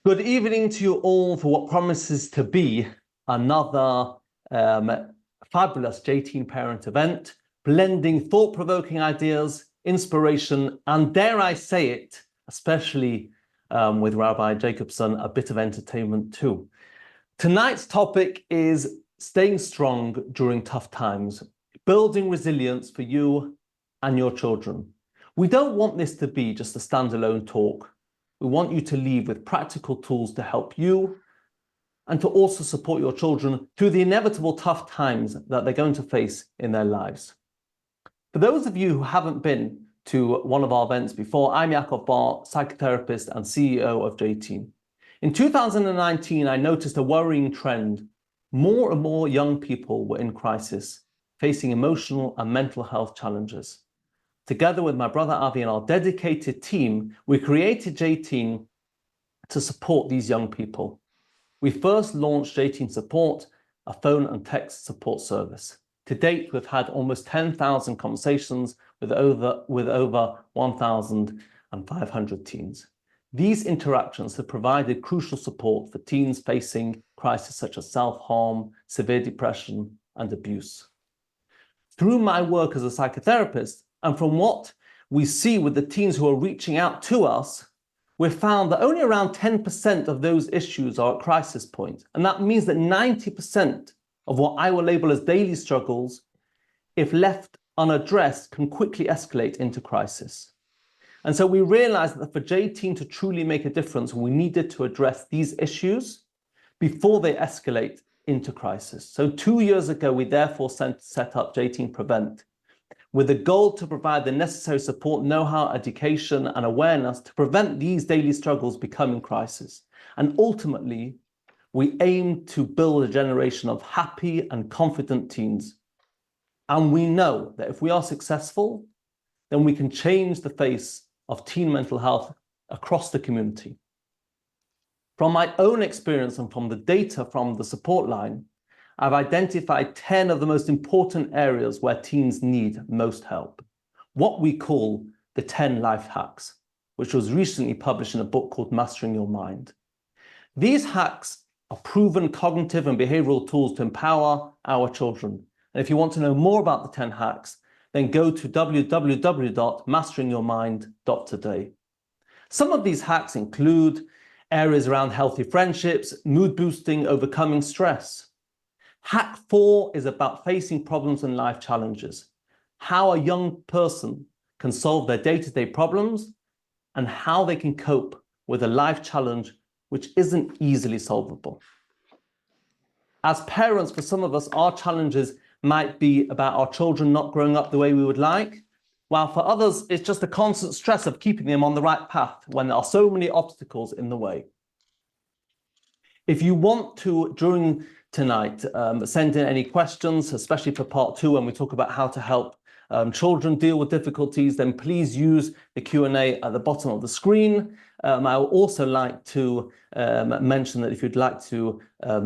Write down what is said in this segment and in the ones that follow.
Good evening to you all for what promises to be another fabulous JTeen parent event, blending thought-provoking ideas, inspiration, and dare I say it, especially with Rabbi Jacobson, a bit of entertainment too. Tonight's topic is staying strong during tough times, building resilience for you and your children. We don't want this to be just a standalone talk. We want you to leave with practical tools to help you and to also support your children through the inevitable tough times that they're going to face in their lives. For those of you who haven't been to one of our events before, I'm Yaakov Barr, psychotherapist and CEO of JTeen. In 2019, I noticed a worrying trend. More and more young people were in crisis, facing emotional and mental health challenges. Together with my brother Avi and our dedicated team, we created JTeen to support these young people. We first launched JTeen Support, a phone and text support service. To date, we've had almost 10,000 conversations with over 1,500 teens. These interactions have provided crucial support for teens facing crises such as self-harm, severe depression, and abuse. Through my work as a psychotherapist, and from what we see with the teens who are reaching out to us, we've found that only around 10% of those issues are at crisis point. And that means that 90% of what I will label as daily struggles, if left unaddressed, can quickly escalate into crisis. And so we realized that for JTeen to truly make a difference, we needed to address these issues before they escalate into crisis. So 2 years ago, we therefore set up JTeen Prevent, with the goal to provide the necessary support, know-how, education, and awareness to prevent these daily struggles becoming crisis. And ultimately, we aim to build a generation of happy and confident teens. And we know that if we are successful, then we can change the face of teen mental health across the community. From my own experience and from the data from the support line, I've identified 10 of the most important areas where teens need most help, what we call the 10 life hacks, which was recently published in a book called Mastering Your Mind. These hacks are proven cognitive and behavioral tools to empower our children. And if you want to know more about the 10 hacks, then go to www.masteringyourmind.today. Some of these hacks include areas around healthy friendships, mood boosting, overcoming stress. Hack 4 is about facing problems and life challenges, how a young person can solve their day-to-day problems and how they can cope with a life challenge which isn't easily solvable. As parents, for some of us, our challenges might be about our children not growing up the way we would like, while for others, it's just the constant stress of keeping them on the right path when there are so many obstacles in the way. If you want to, during tonight, send in any questions, especially for part 2 when we talk about how to help children deal with difficulties, then please use the Q&A at the bottom of the screen. I would also like to mention that if you'd like to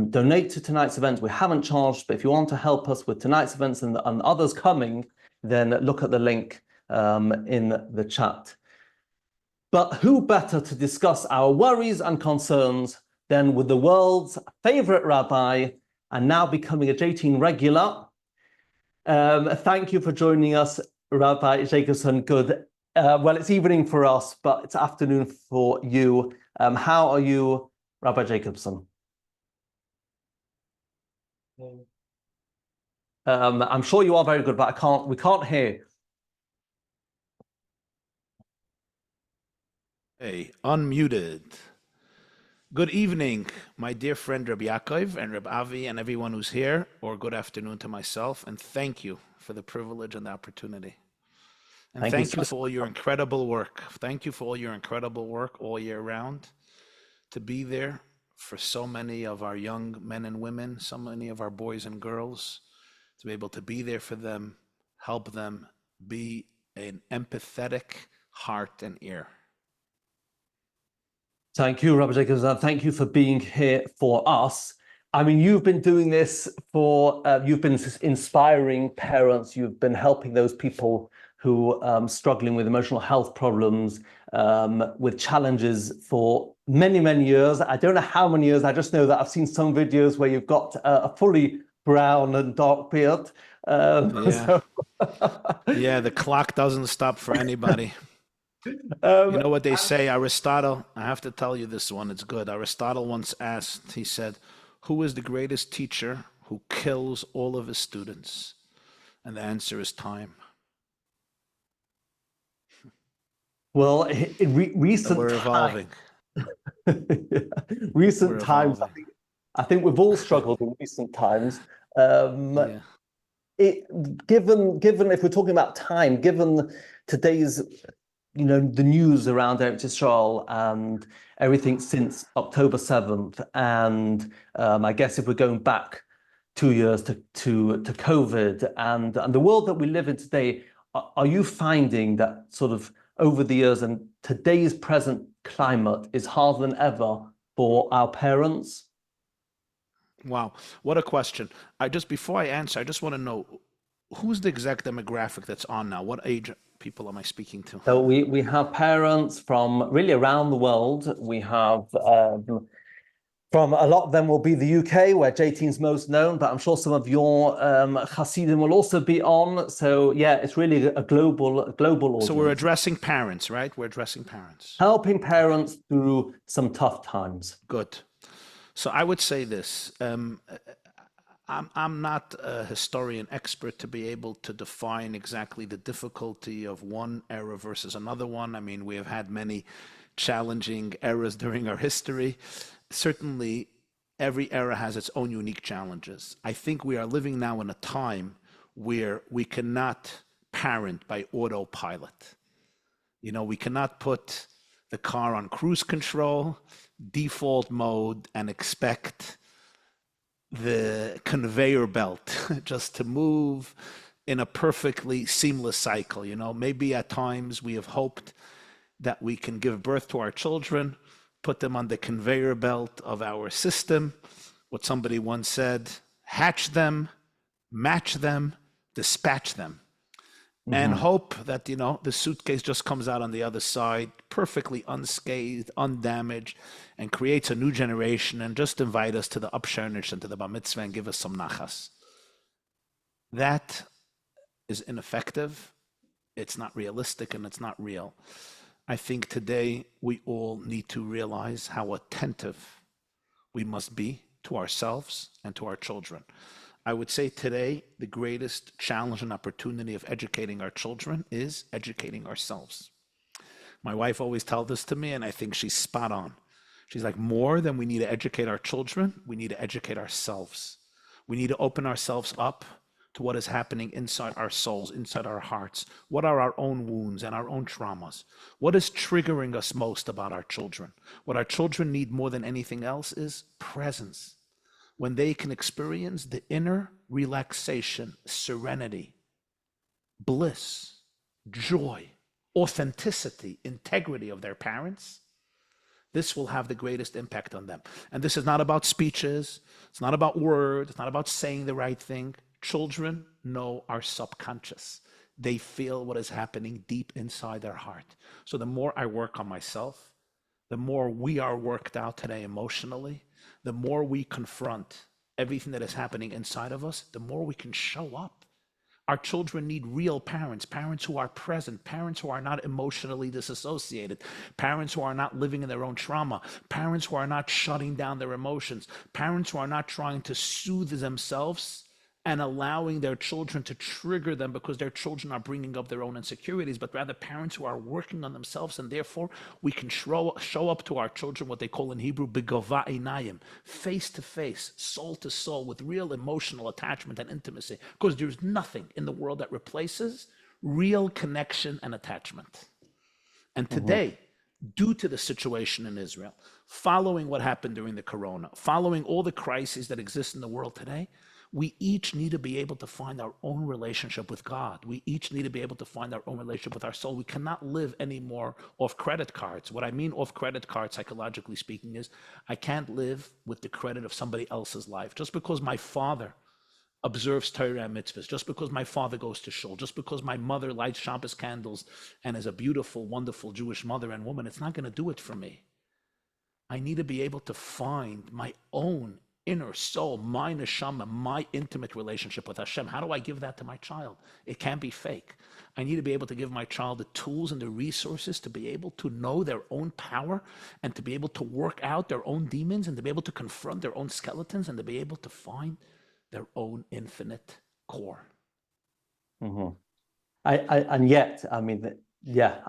donate to tonight's event, we haven't charged, but if you want to help us with tonight's events and others coming, then look at the link in the chat. But who better to discuss our worries and concerns than with the world's favorite rabbi and now becoming a JTeen regular. Thank you for joining us, Rabbi Jacobson. Good. Well, it's evening for us, but it's afternoon for you. How are you, Rabbi Jacobson? I'm sure you are very good, but we can't hear. Hey, unmuted. Good evening, my dear friend Rabbi Yaakov and Rabbi Avi and everyone who's here, or good afternoon to myself, and thank you for the privilege and the opportunity. And thank you for all your incredible work. Thank you for all your incredible work all year round, to be there for so many of our young men and women, so many of our boys and girls, to be able to be there for them, help them, be an empathetic heart and ear. Thank you, Rabbi Jacobson. Thank you for being here for us. I mean, you've been doing this for, you've been inspiring parents, you've been helping those people who struggling with emotional health problems, with challenges for many, many years. I don't know how many years, I just know that I've seen some videos where you've got a fully brown and dark beard. Yeah. So, Yeah, the clock doesn't stop for anybody. You know what they say, Aristotle, I have to tell you this one, it's good. Aristotle once asked, he said, who is the greatest teacher who kills all of his students? And the answer is time. well, in recent We're times, evolving. recent We're times, evolving. I think we've all struggled in recent times. Um, Yeah. given if we're talking about time, given today's, the news around Eretz Israel and everything since October 7th, and I guess if we're going back 2 years to COVID and the world that we live in today, are you finding that sort of over the years and today's present climate is harder than ever for our parents? Wow. What a question. Before I answer, I just want to know who's the exact demographic that's on now? What age people am I speaking to? So we have parents from really around the world. We have from a lot of them will be the UK, where JTeen's most known, but I'm sure some of your Hasidim will also be on. So yeah, it's really a global So we're audience. addressing parents, right? We're addressing parents. Helping parents through some tough times. Good. So I would say this. I'm not a historian expert to be able to define exactly the difficulty of one era versus another one. I mean, we have had many challenging eras during our history. Certainly, every era has its own unique challenges. I think we are living now in a time where we cannot parent by autopilot. We cannot put the car on cruise control, default mode, and expect the conveyor belt just to move in a perfectly seamless cycle. Maybe at times we have hoped that we can give birth to our children, put them on the conveyor belt of our system. What somebody once said, hatch them, match them, dispatch them. And hope that, the suitcase just comes out on the other side perfectly unscathed, undamaged, and creates a new generation and just invite us to the Upshernish and to the Bar Mitzvah and give us some nachas. That is ineffective. It's not realistic and it's not real. I think today we all need to realize how attentive we must be to ourselves and to our children. I would say today, the greatest challenge and opportunity of educating our children is educating ourselves. My wife always tells this to me, and I think she's spot on. She's like, more than we need to educate our children, we need to educate ourselves. We need to open ourselves up to what is happening inside our souls, inside our hearts. What are our own wounds and our own traumas? What is triggering us most about our children? What our children need more than anything else is presence. When they can experience the inner relaxation, serenity, bliss, joy, authenticity, integrity of their parents, this will have the greatest impact on them. And this is not about speeches, it's not about words, it's not about saying the right thing. Children know our subconscious. They feel what is happening deep inside their heart. So the more I work on myself, the more we are worked out today emotionally, the more we confront everything that is happening inside of us, the more we can show up. Our children need real parents, parents who are present, parents who are not emotionally disassociated, parents who are not living in their own trauma, parents who are not shutting down their emotions, parents who are not trying to soothe themselves and allowing their children to trigger them because their children are bringing up their own insecurities, but rather parents who are working on themselves, and therefore we can show up to our children what they call in Hebrew begova einayim, face to face, soul to soul, with real emotional attachment and intimacy, because there's nothing in the world that replaces real connection and attachment. And today, due to the situation in Israel, following what happened during the corona, following all the crises that exist in the world today, We each need to be able to find our own relationship with God. We each need to be able to find our own relationship with our soul. We cannot live anymore off credit cards. What I mean off credit cards, psychologically speaking, is I can't live with the credit of somebody else's life. Just because my father observes Torah and mitzvahs, just because my father goes to shul, just because my mother lights Shabbos candles and is a beautiful, wonderful Jewish mother and woman, it's not going to do it for me. I need to be able to find my own inner soul, my neshama, my intimate relationship with Hashem. How do I give that to my child? It can't be fake. I need to be able to give my child the tools and the resources to be able to know their own power and to be able to work out their own demons and to be able to confront their own skeletons and to be able to find their own infinite core. Mm-hmm. And yet, I mean, yeah,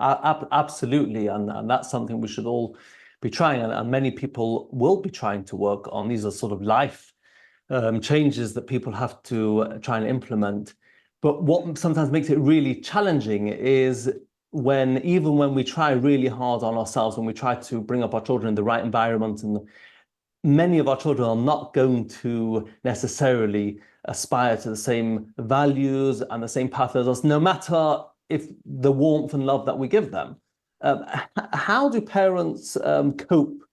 absolutely. And that's something we should all be trying. And many people will be trying to work on. These are sort of life changes that people have to try and implement. But what sometimes makes it really challenging is even when we try really hard on ourselves, when we try to bring up our children in the right environment, and many of our children are not going to necessarily aspire to the same values and the same path as us, no matter if the warmth and love that we give them. How do parents cope?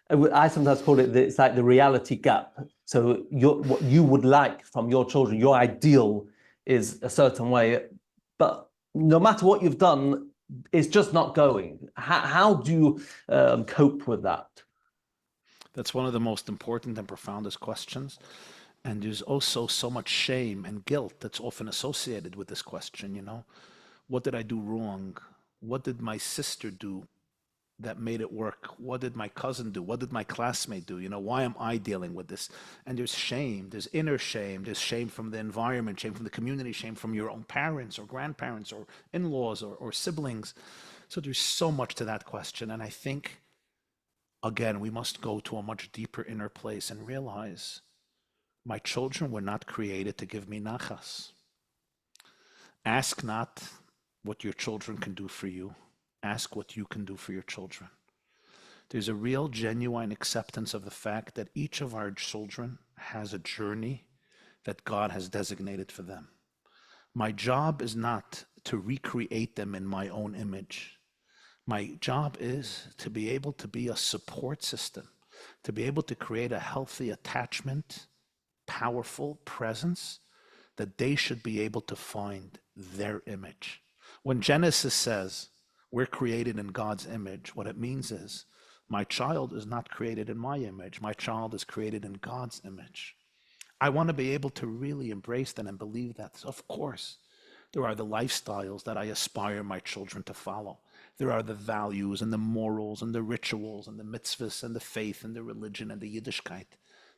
I sometimes call it it's like the reality gap. So what you would like from your children, your ideal is a certain way, but no matter what you've done, it's just not going. How do you cope with that? That's one of the most important and profoundest questions. And there's also so much shame and guilt that's often associated with this question, you know? What did I do wrong? What did my sister do that made it work? What did my cousin do? What did my classmate do? You know, why am I dealing with this? And there's shame, there's inner shame, there's shame from the environment, shame from the community, shame from your own parents or grandparents or in-laws or siblings. So there's so much to that question. And I think, again, we must go to a much deeper inner place and realize my children were not created to give me nachas. Ask not what your children can do for you. Ask what you can do for your children. There's a real, genuine acceptance of the fact that each of our children has a journey that God has designated for them. My job is not to recreate them in my own image. My job is to be able to be a support system, to be able to create a healthy attachment, powerful presence that they should be able to find their image. When Genesis says we're created in God's image, what it means is my child is not created in my image. My child is created in God's image. I want to be able to really embrace that and believe that. So of course, there are the lifestyles that I aspire my children to follow. There are the values and the morals and the rituals and the mitzvahs and the faith and the religion and the Yiddishkeit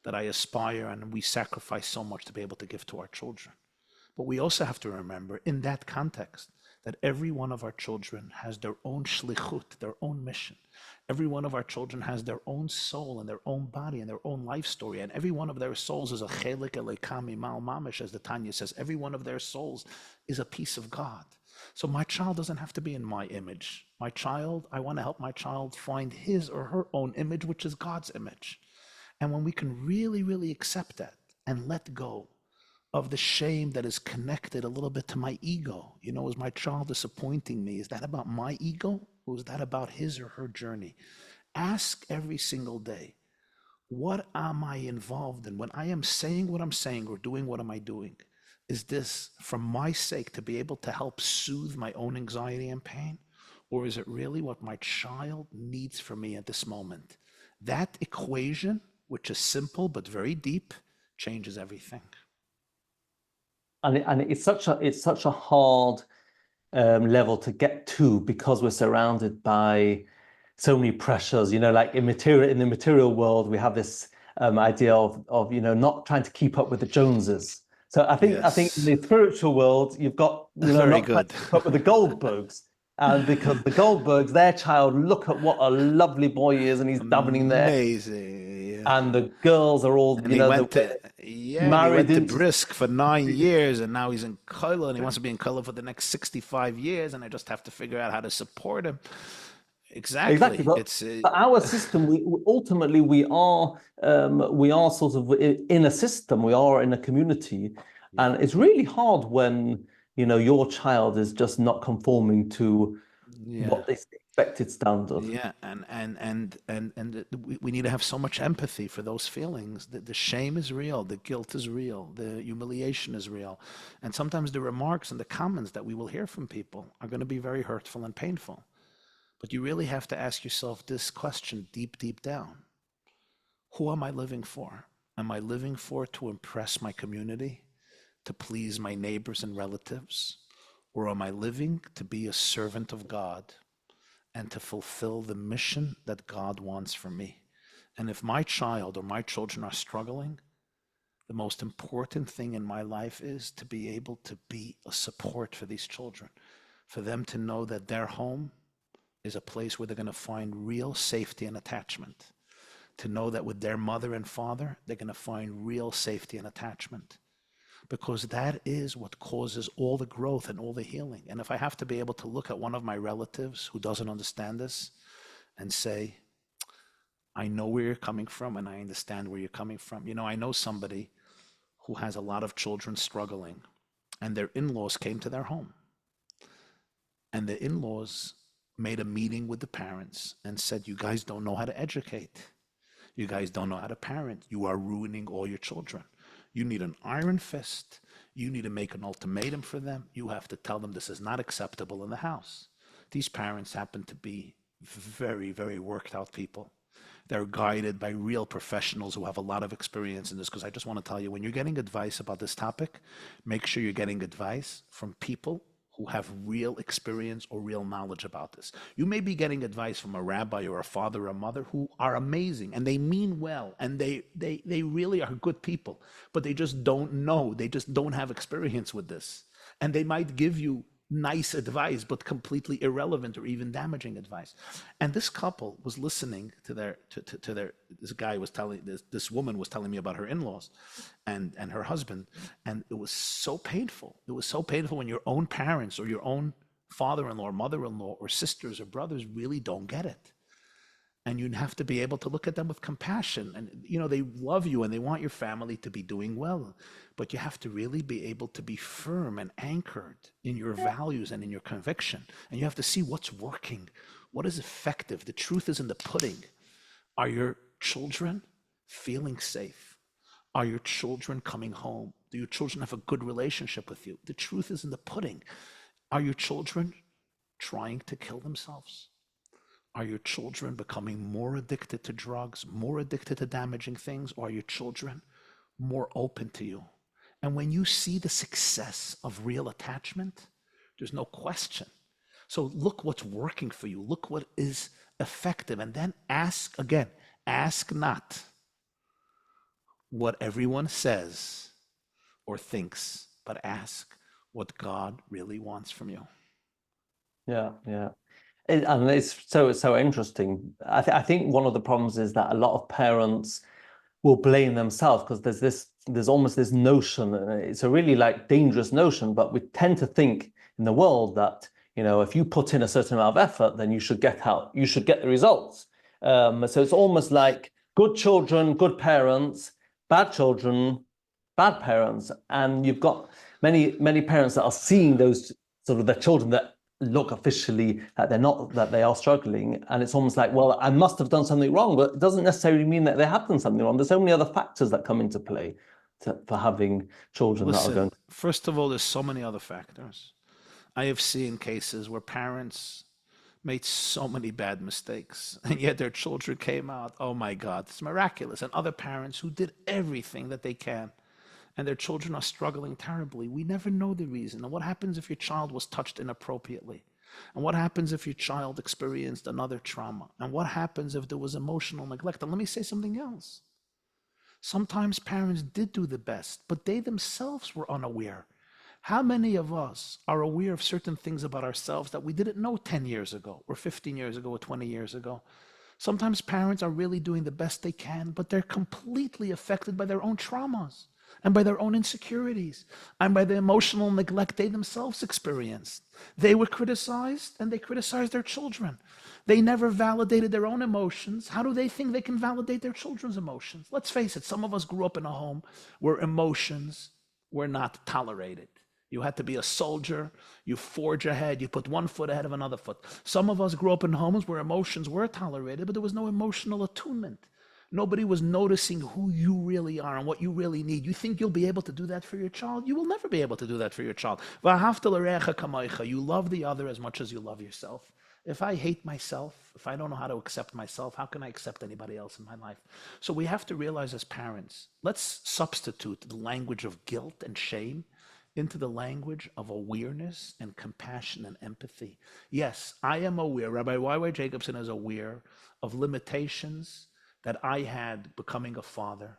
that I aspire and we sacrifice so much to be able to give to our children. But we also have to remember in that context that every one of our children has their own shlichut, their own mission. Every one of our children has their own soul and their own body and their own life story. And every one of their souls is a chelik elekami mal mamish, as the Tanya says. Every one of their souls is a piece of God. So my child doesn't have to be in my image. My child, I want to help my child find his or her own image, which is God's image. And when we can really, really accept that and let go of the shame that is connected a little bit to my ego. You know, is my child disappointing me? Is that about my ego? Or is that about his or her journey? Ask every single day, what am I involved in? When I am saying what I'm saying or doing what am I doing? Is this for my sake to be able to help soothe my own anxiety and pain? Or is it really what my child needs from me at this moment? That equation, which is simple but very deep, changes everything. And it's such a hard level to get to because we're surrounded by so many pressures. You know, like in the material world, we have this idea of you know not trying to keep up with the Joneses. So I think in the spiritual world, you've got not trying to keep up with the Goldbergs. And because the Goldbergs, their child, look at what a lovely boy he is, and he's davening there. Amazing. Yeah. And the girls are all, and he went to Brisk for 9 years, and now he's in Kollel, and he wants to be in Kollel for the next 65 years, and I just have to figure out how to support him. Exactly. Exactly, but our system, ultimately we are sort of in a system, we are in a community, Yeah. and it's really hard when your child is just not conforming to Yeah. what they expected standard. Yeah, we need to have so much empathy for those feelings. The shame is real, the guilt is real, the humiliation is real, and sometimes the remarks and the comments that we will hear from people are going to be very hurtful and painful. But you really have to ask yourself this question deep, deep down: who am I living for? Am I living for to impress my community, to please my neighbors and relatives, or am I living to be a servant of God and to fulfill the mission that God wants for me? And if my child or my children are struggling, the most important thing in my life is to be able to be a support for these children, for them to know that their home is a place where they're going to find real safety and attachment, to know that with their mother and father, they're going to find real safety and attachment, because that is what causes all the growth and all the healing. And if I have to be able to look at one of my relatives who doesn't understand this and say, I know where you're coming from and I understand where you're coming from. I know somebody who has a lot of children struggling, and their in-laws came to their home, and the in-laws made a meeting with the parents and said, you guys don't know how to educate. You guys don't know how to parent. You are ruining all your children. You need an iron fist. You need to make an ultimatum for them. You have to tell them this is not acceptable in the house. These parents happen to be very, very worked out people. They're guided by real professionals who have a lot of experience in this. Because I just want to tell you, when you're getting advice about this topic, make sure you're getting advice from people who have real experience or real knowledge about this. You may be getting advice from a rabbi or a father or a mother who are amazing and they mean well and they really are good people, but they just don't know. They just don't have experience with this. And they might give you nice advice, but completely irrelevant or even damaging advice. And this couple was listening to this guy was telling, this woman was telling me about her in-laws and her husband. And it was so painful. It was so painful when your own parents or your own father-in-law or mother-in-law or sisters or brothers really don't get it. And you have to be able to look at them with compassion. And, they love you and they want your family to be doing well. But you have to really be able to be firm and anchored in your values and in your conviction. And you have to see what's working, what is effective. The truth is in the pudding. Are your children feeling safe? Are your children coming home? Do your children have a good relationship with you? The truth is in the pudding. Are your children trying to kill themselves? Are your children becoming more addicted to drugs, more addicted to damaging things, or are your children more open to you? And when you see the success of real attachment, there's no question. So look what's working for you. Look what is effective. And then ask again, ask not what everyone says or thinks, but ask what God really wants from you. Yeah, yeah. And it's so interesting. I think one of the problems is that a lot of parents will blame themselves because there's almost this notion, and it's a really like dangerous notion, but we tend to think in the world that, if you put in a certain amount of effort, then you should get the results. So it's almost like good children, good parents, bad children, bad parents, and you've got many parents that are seeing those sort of their children that look officially that they are struggling, and it's almost like, well, I must have done something wrong, but it doesn't necessarily mean that they have done something wrong. There's so many other factors that come into play for having children that are going. Listen, first of all, there's so many other factors. I have seen cases where parents made so many bad mistakes, and yet their children came out, oh my God, it's miraculous. And other parents who did everything that they can, and their children are struggling terribly. We never know the reason. And what happens if your child was touched inappropriately? And what happens if your child experienced another trauma? And what happens if there was emotional neglect? And let me say something else. Sometimes parents did do the best, but they themselves were unaware. How many of us are aware of certain things about ourselves that we didn't know 10 years ago or 15 years ago or 20 years ago? Sometimes parents are really doing the best they can, but they're completely affected by their own traumas. and by their own insecurities and by the emotional neglect they themselves experienced. They were criticized and they criticized their children. They never validated their own emotions. How do they think they can validate their children's emotions? Let's face it, some of us grew up in a home where emotions were not tolerated. You had to be a soldier, you forge ahead, you put one foot ahead of another foot. Some of us grew up in homes where emotions were tolerated, but there was no emotional attunement. Nobody was noticing who you really are and what you really need. You think you'll be able to do that for your child? You will never be able to do that for your child. You love the other as much as you love yourself. If I hate myself, if I don't know how to accept myself, how can I accept anybody else in my life? So we have to realize as parents, let's substitute the language of guilt and shame into the language of awareness and compassion and empathy. Yes, I am aware, Rabbi Y.Y. Jacobson is aware of limitations that I had becoming a father,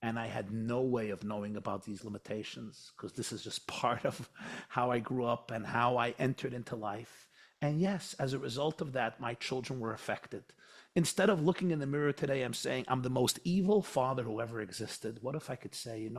and I had no way of knowing about these limitations because this is just part of how I grew up and how I entered into life. And yes, as a result of that, my children were affected. Instead of looking in the mirror today, I'm saying, I'm the most evil father who ever existed. What if I could say,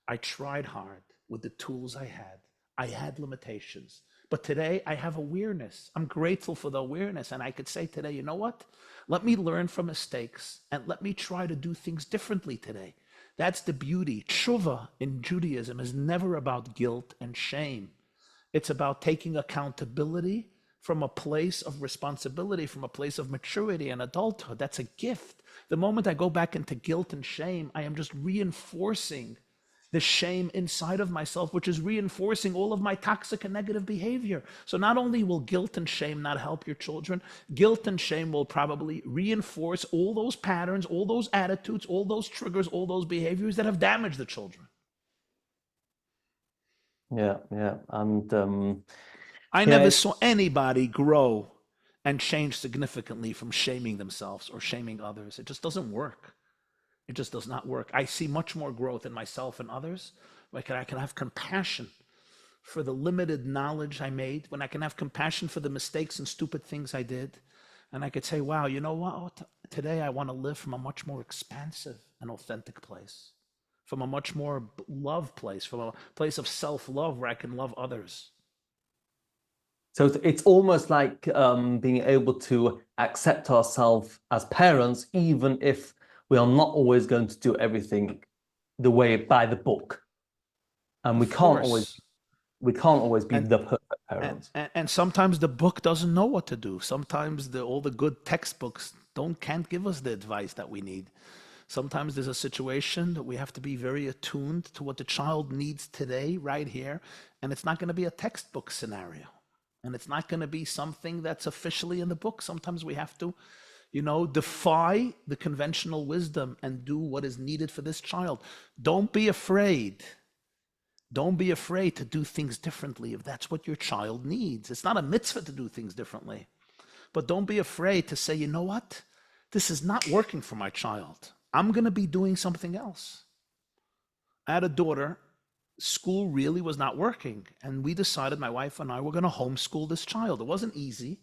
I tried hard with the tools I had. I had limitations. But today I have awareness. I'm grateful for the awareness. And I could say today, you know what? Let me learn from mistakes and let me try to do things differently today. That's the beauty. Tshuva in Judaism is never about guilt and shame. It's about taking accountability from a place of responsibility, from a place of maturity and adulthood. That's a gift. The moment I go back into guilt and shame, I am just reinforcing the shame inside of myself, which is reinforcing all of my toxic and negative behavior. So not only will guilt and shame not help your children, guilt and shame will probably reinforce all those patterns, all those attitudes, all those triggers, all those behaviors that have damaged the children. Yeah. And I never saw anybody grow and change significantly from shaming themselves or shaming others. It just doesn't work. It just does not work. I see much more growth in myself and others when I can have compassion for the limited knowledge I made, when I can have compassion for the mistakes and stupid things I did. And I could say, wow, you know what? Today I want to live from a much more expansive and authentic place, from a much more love place, from a place of self-love where I can love others. So it's almost like being able to accept ourselves as parents, even if we are not always going to do everything the way by the book, and we can't always be the perfect parents. And sometimes the book doesn't know what to do. Sometimes all the good textbooks can't give us the advice that we need. Sometimes there's a situation that we have to be very attuned to what the child needs today, right here, and it's not going to be a textbook scenario, and it's not going to be something that's officially in the book. Sometimes we have to defy the conventional wisdom and do what is needed for this child. Don't be afraid. Don't be afraid to do things differently if that's what your child needs. It's not a mitzvah to do things differently. But don't be afraid to say, you know what? This is not working for my child. I'm going to be doing something else. I had a daughter. School really was not working. And we decided, my wife and I, were going to homeschool this child. It wasn't easy.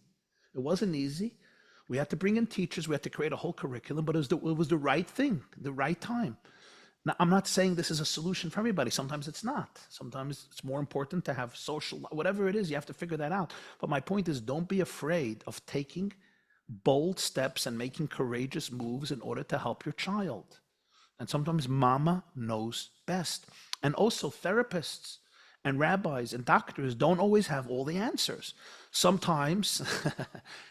We had to bring in teachers. We had to create a whole curriculum, but it was the right thing, the right time. Now, I'm not saying this is a solution for everybody. Sometimes it's not. Sometimes it's more important to have social, whatever it is, you have to figure that out. But my point is, don't be afraid of taking bold steps and making courageous moves in order to help your child. And sometimes mama knows best. And also therapists and rabbis and doctors don't always have all the answers. Sometimes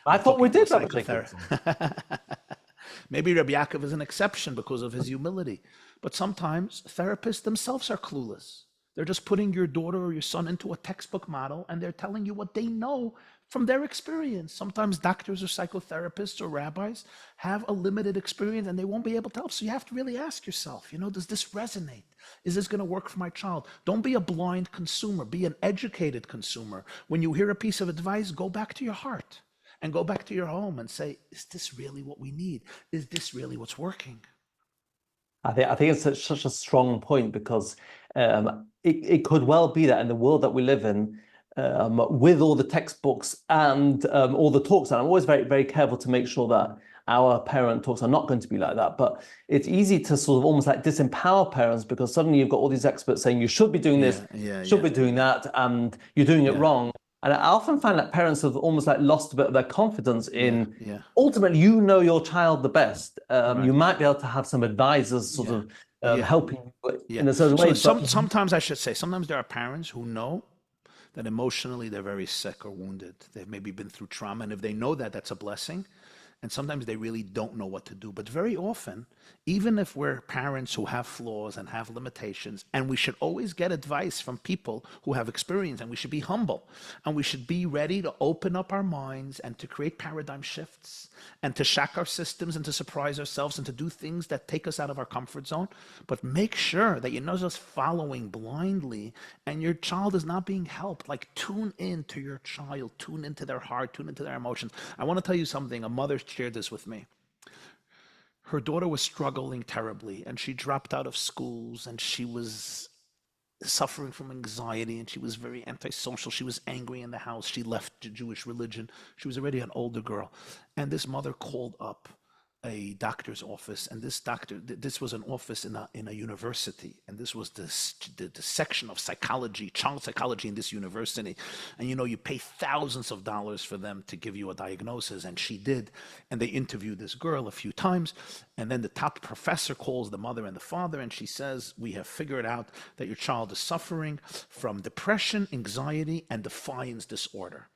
I thought we did. Maybe Rabbi Yaakov is an exception because of his humility. But sometimes therapists themselves are clueless. They're just putting your daughter or your son into a textbook model, and they're telling you what they know from their experience. Sometimes doctors or psychotherapists or rabbis have a limited experience and they won't be able to help. So you have to really ask yourself, does this resonate? Is this going to work for my child? Don't be a blind consumer. Be an educated consumer. When you hear a piece of advice, go back to your heart and go back to your home and say, is this really what we need? Is this really what's working? I think it's such a strong point, because it could well be that in the world that we live in, with all the textbooks and all the talks, and I'm always very, very careful to make sure that our parent talks are not going to be like that. But it's easy to sort of almost like disempower parents, because suddenly you've got all these experts saying you should be doing this, should be doing that, and you're doing it wrong. And I often find that parents have almost like lost a bit of their confidence in ultimately, you know your child the best. You might be able to have some advisors sort of helping you in a certain way. Sometimes I should say, sometimes there are parents who know that emotionally they're very sick or wounded. They've maybe been through trauma, and if they know that, that's a blessing. And sometimes they really don't know what to do. But very often, even if we're parents who have flaws and have limitations, and we should always get advice from people who have experience, and we should be humble, and we should be ready to open up our minds and to create paradigm shifts and to shock our systems and to surprise ourselves and to do things that take us out of our comfort zone. But make sure that you're not just following blindly and your child is not being helped. Like, tune in to your child, tune into their heart, tune into their emotions. I want to tell you something. A mother shared this with me. Her daughter was struggling terribly, and she dropped out of schools, and she was suffering from anxiety, and she was very antisocial. She was angry in the house. She left the Jewish religion. She was already an older girl. And this mother called up a doctor's office, and this doctor, this was an office in a university, and this was the section of psychology, child psychology in this university. And you pay thousands of dollars for them to give you a diagnosis, and she did. And they interviewed this girl a few times, and then the top professor calls the mother and the father, and she says, we have figured out that your child is suffering from depression, anxiety, and defiance disorder.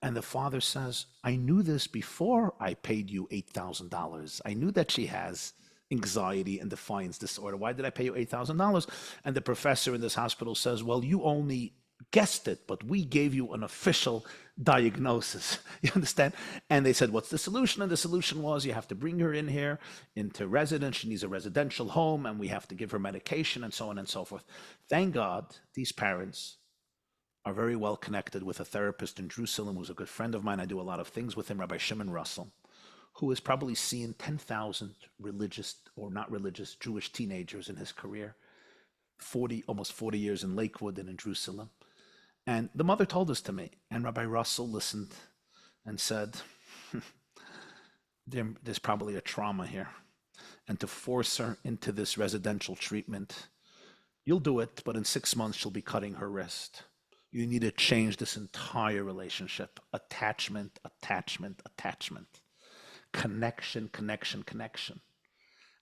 And the father says, I knew this before I paid you $8,000. I knew that she has anxiety and defiance disorder. Why did I pay you $8,000? And the professor in this hospital says, well, you only guessed it, but we gave you an official diagnosis. You understand? And they said, what's the solution? And the solution was, you have to bring her in here into residence. She needs a residential home, and we have to give her medication, and so on and so forth. Thank God these parents are very well connected with a therapist in Jerusalem who's a good friend of mine. I do a lot of things with him, Rabbi Shimon Russell, who has probably seen 10,000 religious or not religious Jewish teenagers in his career, almost 40 years in Lakewood and in Jerusalem. And the mother told this to me, and Rabbi Russell listened and said, there's probably a trauma here. And to force her into this residential treatment, you'll do it, but in 6 months, she'll be cutting her wrist. You need to change this entire relationship. Attachment, attachment, attachment. Connection, connection, connection.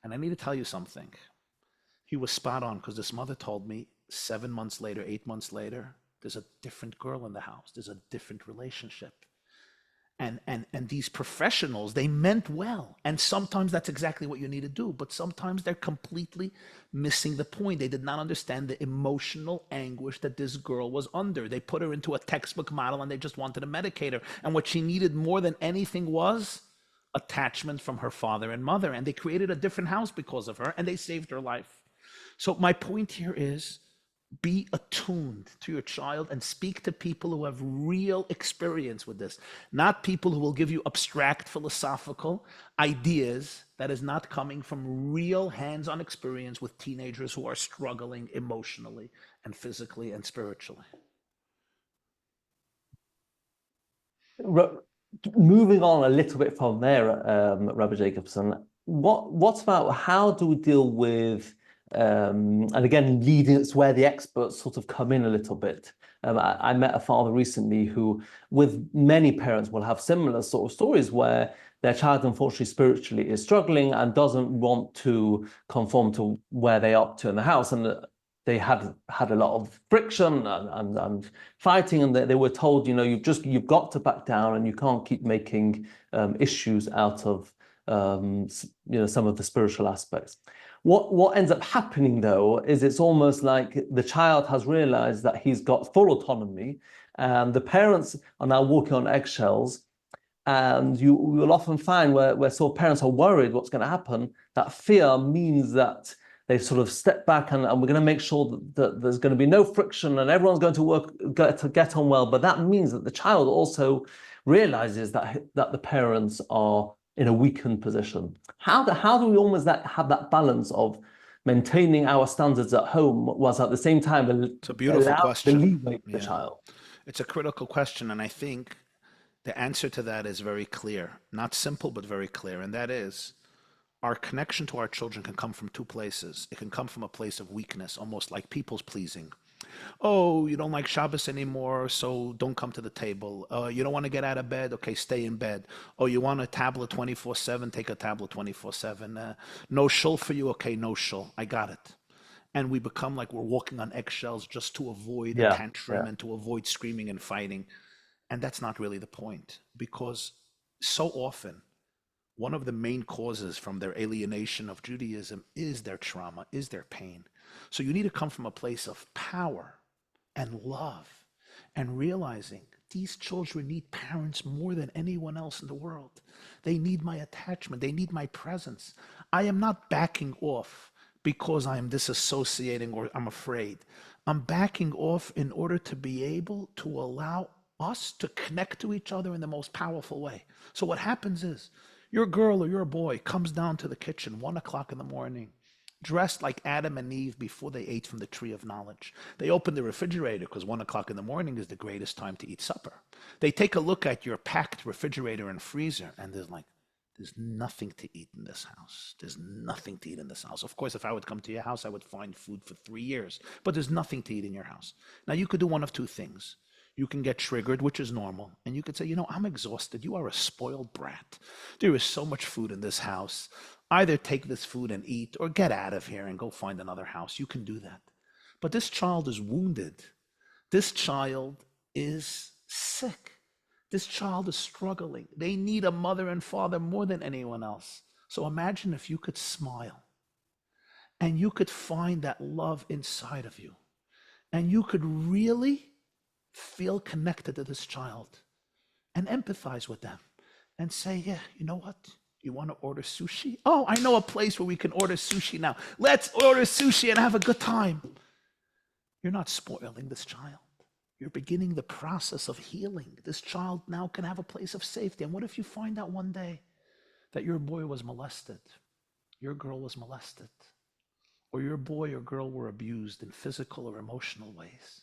And I need to tell you something. He was spot on, because this mother told me 7 months later, 8 months later, there's a different girl in the house. There's a different relationship. And these professionals, they meant well. And sometimes that's exactly what you need to do. But sometimes they're completely missing the point. They did not understand the emotional anguish that this girl was under. They put her into a textbook model, and they just wanted to medicate her. And what she needed more than anything was attachment from her father and mother. And they created a different house because of her, and they saved her life. So my point here is, be attuned to your child and speak to people who have real experience with this, not people who will give you abstract philosophical ideas that is not coming from real hands-on experience with teenagers who are struggling emotionally and physically and spiritually. Moving on a little bit from there, Rabbi Jacobson, what about how do we deal with and again, leading, it's where the experts sort of come in a little bit. I met a father recently who, with many parents, will have similar sort of stories where their child, unfortunately, spiritually is struggling and doesn't want to conform to where they are up to in the house. And they had a lot of friction and fighting, and they were told, you've got to back down, and you can't keep making issues out of some of the spiritual aspects. What ends up happening, though, is it's almost like the child has realized that he's got full autonomy, and the parents are now walking on eggshells. And you will often find where sort of parents are worried what's going to happen, that fear means that they sort of step back and we're going to make sure that there's going to be no friction and everyone's going to get on well. But that means that the child also realizes that the parents are in a weakened position. How do we almost have that balance of maintaining our standards at home whilst at the same time it's a beautiful question. The leeway for the child? It's a critical question, and I think The answer to that is very clear. Not simple, but very clear. And that is, our connection to our children can come from two places. It can come from a place of weakness, almost like people's pleasing. Oh, you don't like Shabbos anymore, so don't come to the table. You don't want to get out of bed? Okay, stay in bed. Oh, you want a tablet 24/7? Take a tablet 24/7. No shul for you? Okay, no shul. I got it. And we become like we're walking on eggshells just to avoid a Yeah, tantrum yeah, and to avoid screaming and fighting. And that's not really the point, because so often one of the main causes from their alienation of Judaism is their trauma, is their pain. So you need to come from a place of power and love and realizing these children need parents more than anyone else in the world. They need my attachment. They need my presence. I am not backing off because I am disassociating or I'm afraid. I'm backing off in order to be able to allow us to connect to each other in the most powerful way. So what happens is your girl or your boy comes down to the kitchen 1 o'clock in the morning, dressed like Adam and Eve before they ate from the tree of knowledge. They open the refrigerator because 1 o'clock in the morning is the greatest time to eat supper. They take a look at your packed refrigerator and freezer, and there's nothing to eat in this house. There's nothing to eat in this house. Of course, if I would come to your house, I would find food for 3 years, but there's nothing to eat in your house. Now, you could do one of two things. You can get triggered, which is normal, and you could say, I'm exhausted. You are a spoiled brat. There is so much food in this house. Either take this food and eat or get out of here and go find another house. You can do that. But this child is wounded. This child is sick. This child is struggling. They need a mother and father more than anyone else. So imagine if you could smile and you could find that love inside of you and you could really feel connected to this child and empathize with them and say, yeah, you know what? You want to order sushi? Oh, I know a place where we can order sushi now. Let's order sushi and have a good time. You're not spoiling this child. You're beginning the process of healing. This child now can have a place of safety. And what if you find out one day that your boy was molested, your girl was molested, or your boy or girl were abused in physical or emotional ways,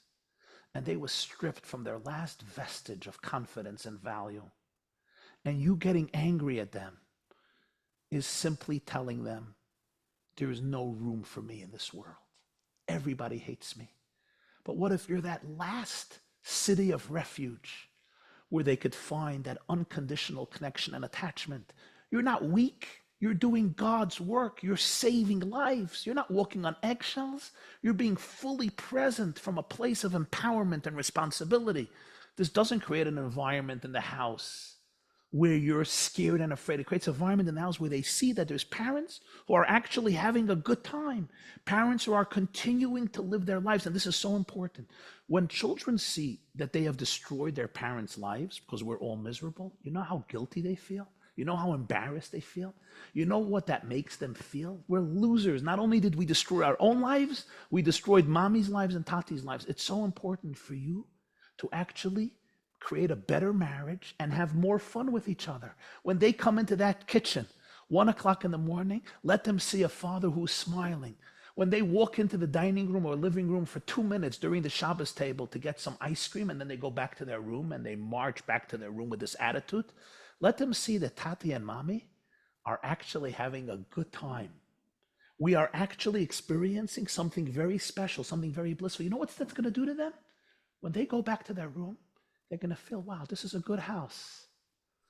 and they were stripped from their last vestige of confidence and value, and you getting angry at them is simply telling them, there is no room for me in this world. Everybody hates me. But what if you're that last city of refuge where they could find that unconditional connection and attachment? You're not weak. You're doing God's work. You're saving lives. You're not walking on eggshells. You're being fully present from a place of empowerment and responsibility. This doesn't create an environment in the house where you're scared and afraid. It creates an environment in the house where they see that there's parents who are actually having a good time, parents who are continuing to live their lives. And this is so important. When children see that they have destroyed their parents' lives because we're all miserable, you know how guilty they feel? You know how embarrassed they feel? You know what that makes them feel? We're losers. Not only did we destroy our own lives, we destroyed mommy's lives and tati's lives. It's so important for you to actually create a better marriage and have more fun with each other. When they come into that kitchen, 1 o'clock in the morning, let them see a father who's smiling. When they walk into the dining room or living room for 2 minutes during the Shabbos table to get some ice cream, and then they go back to their room and they march back to their room with this attitude, let them see that Tati and Mommy are actually having a good time. We are actually experiencing something very special, something very blissful. You know what that's going to do to them? When they go back to their room, they're going to feel, wow, this is a good house.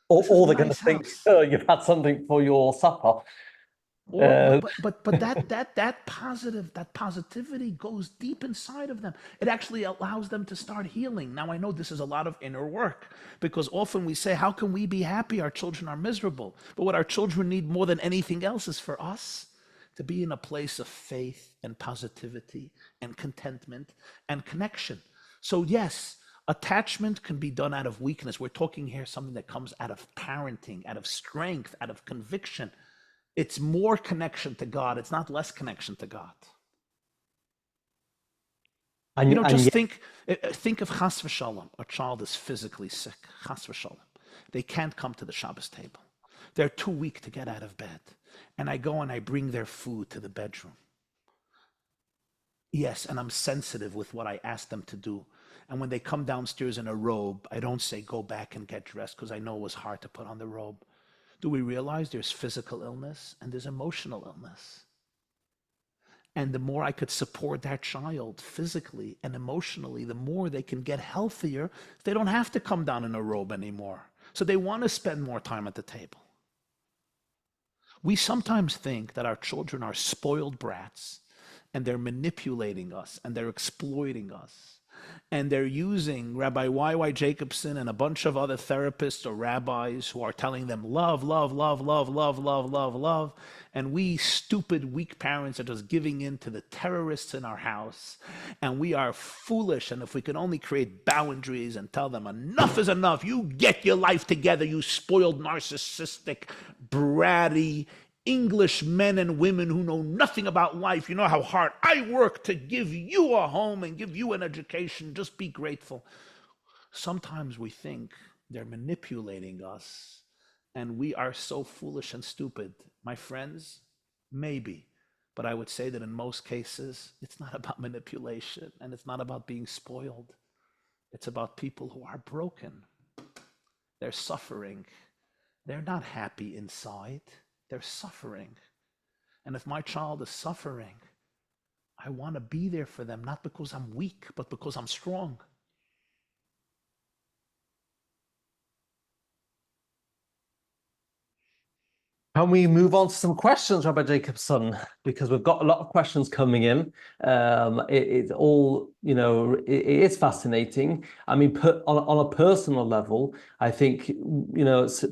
or they're going to Nice think, house. oh, you've had something for your supper. Or, but that positivity goes deep inside of them. It actually allows them to start healing. Now, I know this is a lot of inner work, because often we say, how can we be happy? Our children are miserable. But what our children need more than anything else is for us to be in a place of faith and positivity and contentment and connection. So yes, attachment can be done out of weakness. We're talking here something that comes out of parenting, out of strength, out of conviction. It's more connection to God. It's not less connection to God. Just think of chas v'shalom. A child is physically sick. Chas v'shalom. They can't come to the Shabbos table. They're too weak to get out of bed. And I go and I bring their food to the bedroom. Yes, and I'm sensitive with what I ask them to do. And when they come downstairs in a robe, I don't say, go back and get dressed, because I know it was hard to put on the robe. Do we realize there's physical illness and there's emotional illness? And the more I could support that child physically and emotionally, the more they can get healthier. They don't have to come down in a robe anymore. So they want to spend more time at the table. We sometimes think that our children are spoiled brats and they're manipulating us and they're exploiting us. And they're using Rabbi Y.Y. Jacobson and a bunch of other therapists or rabbis who are telling them love, love, love, love, love, love, love, love. And we stupid, weak parents are just giving in to the terrorists in our house. And we are foolish. And if we could only create boundaries and tell them enough is enough, you get your life together, you spoiled, narcissistic, bratty, English men and women who know nothing about life. You know how hard I work to give you a home and give you an education. Just be grateful. Sometimes we think they're manipulating us and we are so foolish and stupid. My friends, maybe. But I would say that in most cases, it's not about manipulation and it's not about being spoiled. It's about people who are broken. They're suffering. They're not happy inside. They're suffering. And if my child is suffering, I want to be there for them, not because I'm weak, but because I'm strong. Can we move on to some questions, Rabbi Jacobson? Because we've got a lot of questions coming in. It's all, it is fascinating. I mean, on a personal level, I think,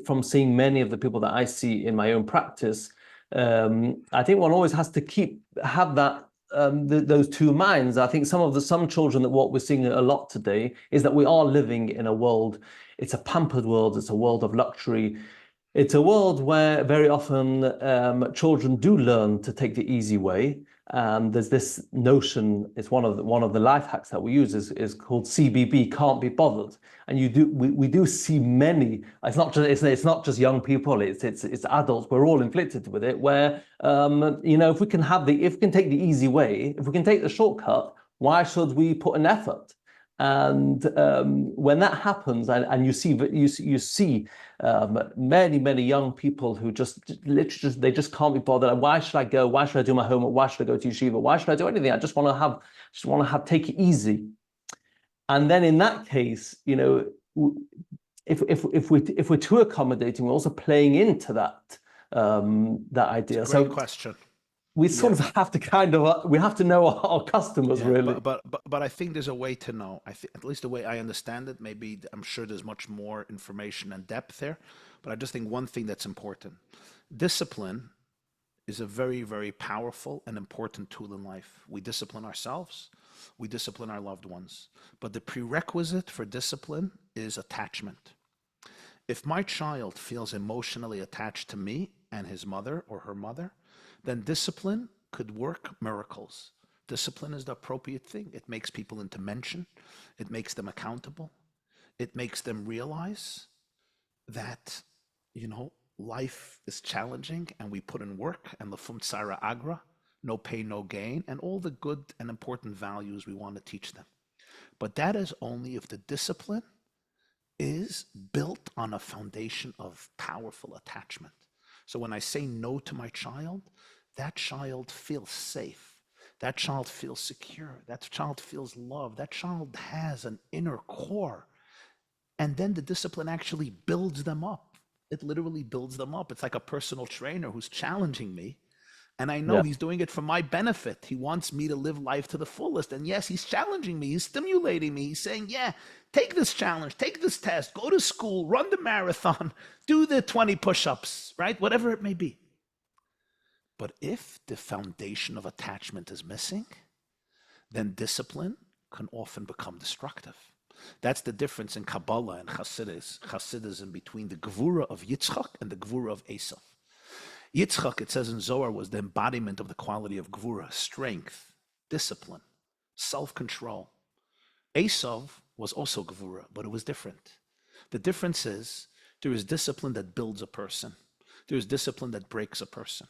from seeing many of the people that I see in my own practice, I think one always has to have that those two minds. I think some children, that what we're seeing a lot today is that we are living in a world. It's a pampered world. It's a world of luxury. It's a world where very often children do learn to take the easy way. There's this notion, it's one of the life hacks that we use is called CBB, can't be bothered. And we do see many. It's not just young people. It's adults. We're all inflicted with it. Where if we can take the easy way, if we can take the shortcut, why should we put an effort? And when that happens, and you see many young people who they just can't be bothered. Why should I go? Why should I do my homework? Why should I go to yeshiva? Why should I do anything? I just want to take it easy. And then in that case, if we're too accommodating, we're also playing into that idea. It's a great question. We sort of have to we have to know our customers, really. But I think there's a way to know. At least the way I understand it, maybe I'm sure there's much more information and depth there. But I just think one thing that's important: discipline is a very, very powerful and important tool in life. We discipline ourselves, we discipline our loved ones. But the prerequisite for discipline is attachment. If my child feels emotionally attached to me and his mother or her mother, then discipline could work miracles. Discipline is the appropriate thing. It makes people into mention. It makes them accountable. It makes them realize that, life is challenging and we put in work, and lefum tsara agra, no pain, no gain, and all the good and important values we want to teach them. But that is only if the discipline is built on a foundation of powerful attachment. So when I say no to my child, that child feels safe. That child feels secure. That child feels loved. That child has an inner core. And then the discipline actually builds them up. It literally builds them up. It's like a personal trainer who's challenging me. And I know he's doing it for my benefit. He wants me to live life to the fullest. And yes, he's challenging me. He's stimulating me. He's saying, take this challenge, take this test, go to school, run the marathon, do the 20 push-ups, right? Whatever it may be. But if the foundation of attachment is missing, then discipline can often become destructive. That's the difference in Kabbalah and Hasidism between the Gevura of Yitzchak and the Gevura of Esav. Yitzchak, it says in Zohar, was the embodiment of the quality of Gevura, strength, discipline, self-control. Esav was also Gevura, but it was different. The difference is there is discipline that builds a person. There is discipline that breaks a person.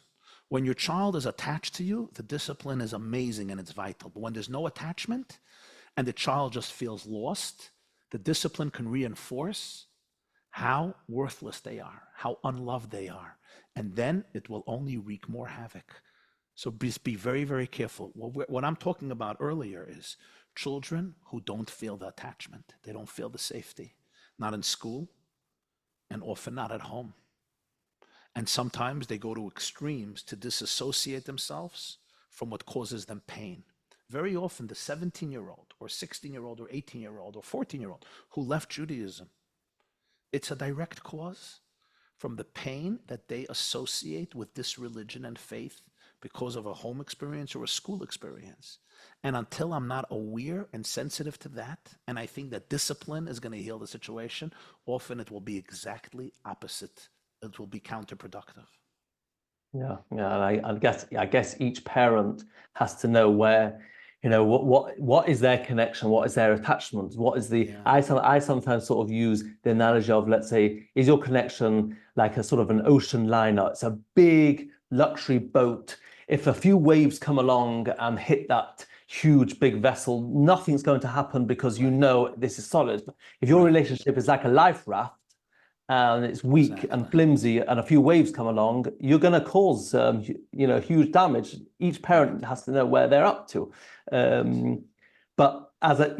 When your child is attached to you, the discipline is amazing and it's vital. But when there's no attachment and the child just feels lost, the discipline can reinforce how worthless they are, how unloved they are. And then it will only wreak more havoc. So be very, very careful. What I'm talking about earlier is children who don't feel the attachment. They don't feel the safety, not in school and often not at home. And sometimes they go to extremes to disassociate themselves from what causes them pain. Very often the 17-year-old or 16-year-old or 18-year-old or 14-year-old who left Judaism, it's a direct cause from the pain that they associate with this religion and faith because of a home experience or a school experience. And until I'm not aware and sensitive to that, and I think that discipline is going to heal the situation, often it will be exactly opposite. It will be counterproductive. Yeah, and I guess each parent has to know where, what is their connection, what is their attachment, what is the. I sometimes sort of use the analogy of, let's say, is your connection like a sort of an ocean liner? It's a big luxury boat. If a few waves come along and hit that huge big vessel, nothing's going to happen because this is solid. If your relationship is like a life raft, and it's weak and flimsy, and a few waves come along, you're going to cause, huge damage. Each parent has to know where they're up to. But as a,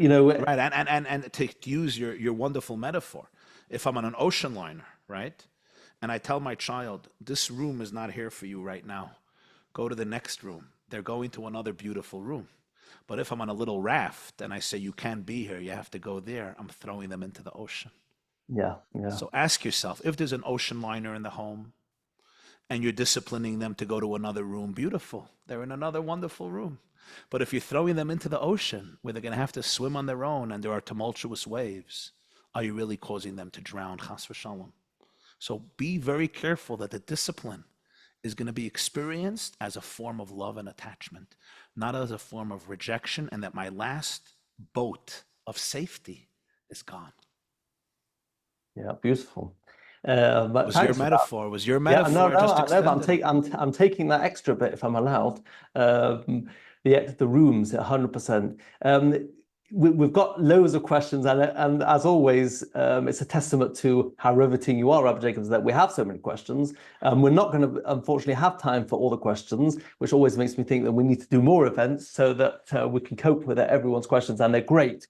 right, and to use your wonderful metaphor, if I'm on an ocean liner, right, and I tell my child, this room is not here for you right now. Go to the next room. They're going to another beautiful room. But if I'm on a little raft and I say, you can't be here, you have to go there, I'm throwing them into the ocean. Yeah. So ask yourself, if there's an ocean liner in the home and you're disciplining them to go to another room, beautiful. They're in another wonderful room. But if you're throwing them into the ocean where they're going to have to swim on their own and there are tumultuous waves, are you really causing them to drown? Chas v'shalom. So be very careful that the discipline is going to be experienced as a form of love and attachment, not as a form of rejection, and that my last boat of safety is gone. Yeah, beautiful. But was your metaphor? Was your metaphor? Yeah, but I'm taking that extra bit if I'm allowed. The rooms, 100%. We've got loads of questions, and as always, it's a testament to how riveting you are, Rabbi Jacobson, that we have so many questions. We're not going to, unfortunately, have time for all the questions, which always makes me think that we need to do more events so that we can cope with everyone's questions, and they're great.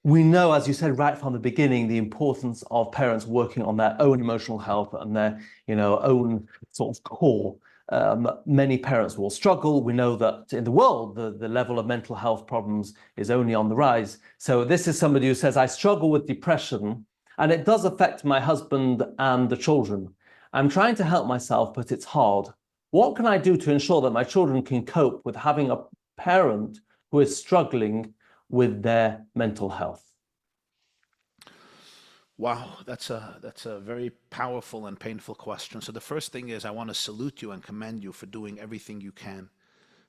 We know, as you said right from the beginning, the importance of parents working on their own emotional health and their, own sort of core. Many parents will struggle. We know that in the world, the level of mental health problems is only on the rise. So this is somebody who says, I struggle with depression, and it does affect my husband and the children. I'm trying to help myself, but it's hard. What can I do to ensure that my children can cope with having a parent who is struggling with their mental health? Wow, that's a very powerful and painful question. So the first thing is, I want to salute you and commend you for doing everything you can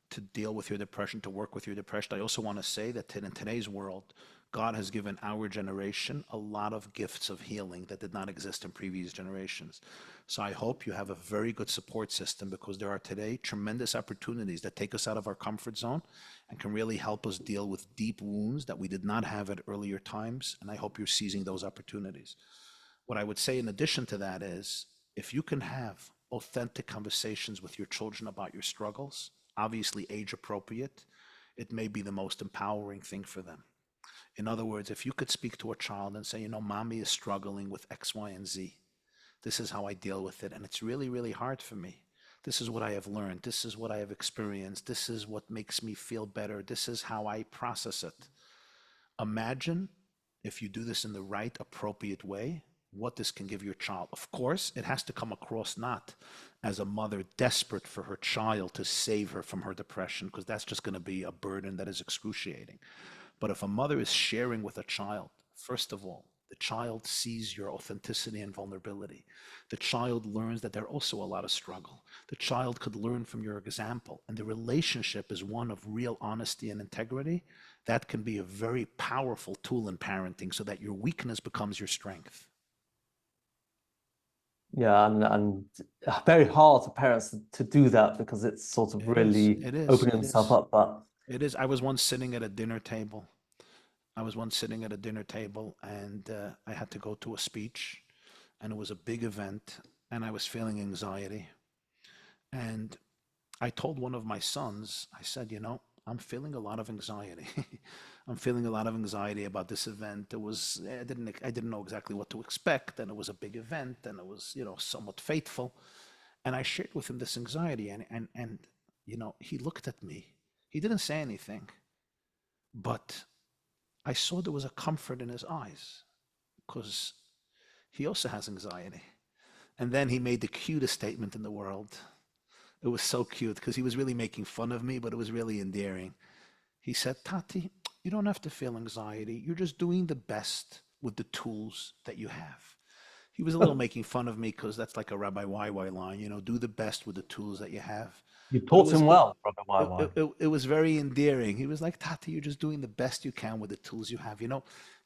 to deal with your depression, to work with your depression. I also want to say that in today's world, God has given our generation a lot of gifts of healing that did not exist in previous generations. So I hope you have a very good support system, because there are today tremendous opportunities that take us out of our comfort zone and can really help us deal with deep wounds that we did not have at earlier times. And I hope you're seizing those opportunities. What I would say in addition to that is, if you can have authentic conversations with your children about your struggles, obviously age appropriate, it may be the most empowering thing for them. In other words, if you could speak to a child and say, mommy is struggling with X, Y, and Z. This is how I deal with it. And it's really, really hard for me. This is what I have learned. This is what I have experienced. This is what makes me feel better. This is how I process it. Imagine if you do this in the right, appropriate way, what this can give your child. Of course, it has to come across not as a mother desperate for her child to save her from her depression, because that's just going to be a burden that is excruciating. But if a mother is sharing with a child, first of all, the child sees your authenticity and vulnerability. The child learns that there's also a lot of struggle. The child could learn from your example, and the relationship is one of real honesty and integrity. That can be a very powerful tool in parenting, so that your weakness becomes your strength. Yeah, and very hard for parents to do that, because it's sort of really opening themselves up. But It is. I was once sitting at a dinner table. I was once sitting at a dinner table and I had to go to a speech and it was a big event and I was feeling anxiety. And I told one of my sons, I said, I'm feeling a lot of anxiety. I'm feeling a lot of anxiety about this event. It was, I didn't know exactly what to expect, and it was a big event, and it was, somewhat fateful. And I shared with him this anxiety, and he looked at me. He didn't say anything, but I saw there was a comfort in his eyes because he also has anxiety. And then he made the cutest statement in the world. It was so cute because he was really making fun of me, but it was really endearing. He said, Tati, you don't have to feel anxiety. You're just doing the best with the tools that you have. He was a little making fun of me because that's like a Rabbi YY line, do the best with the tools that you have. You But taught him well, Brother YY. it was very endearing. He was like, Tati, you're just doing the best you can with the tools you have.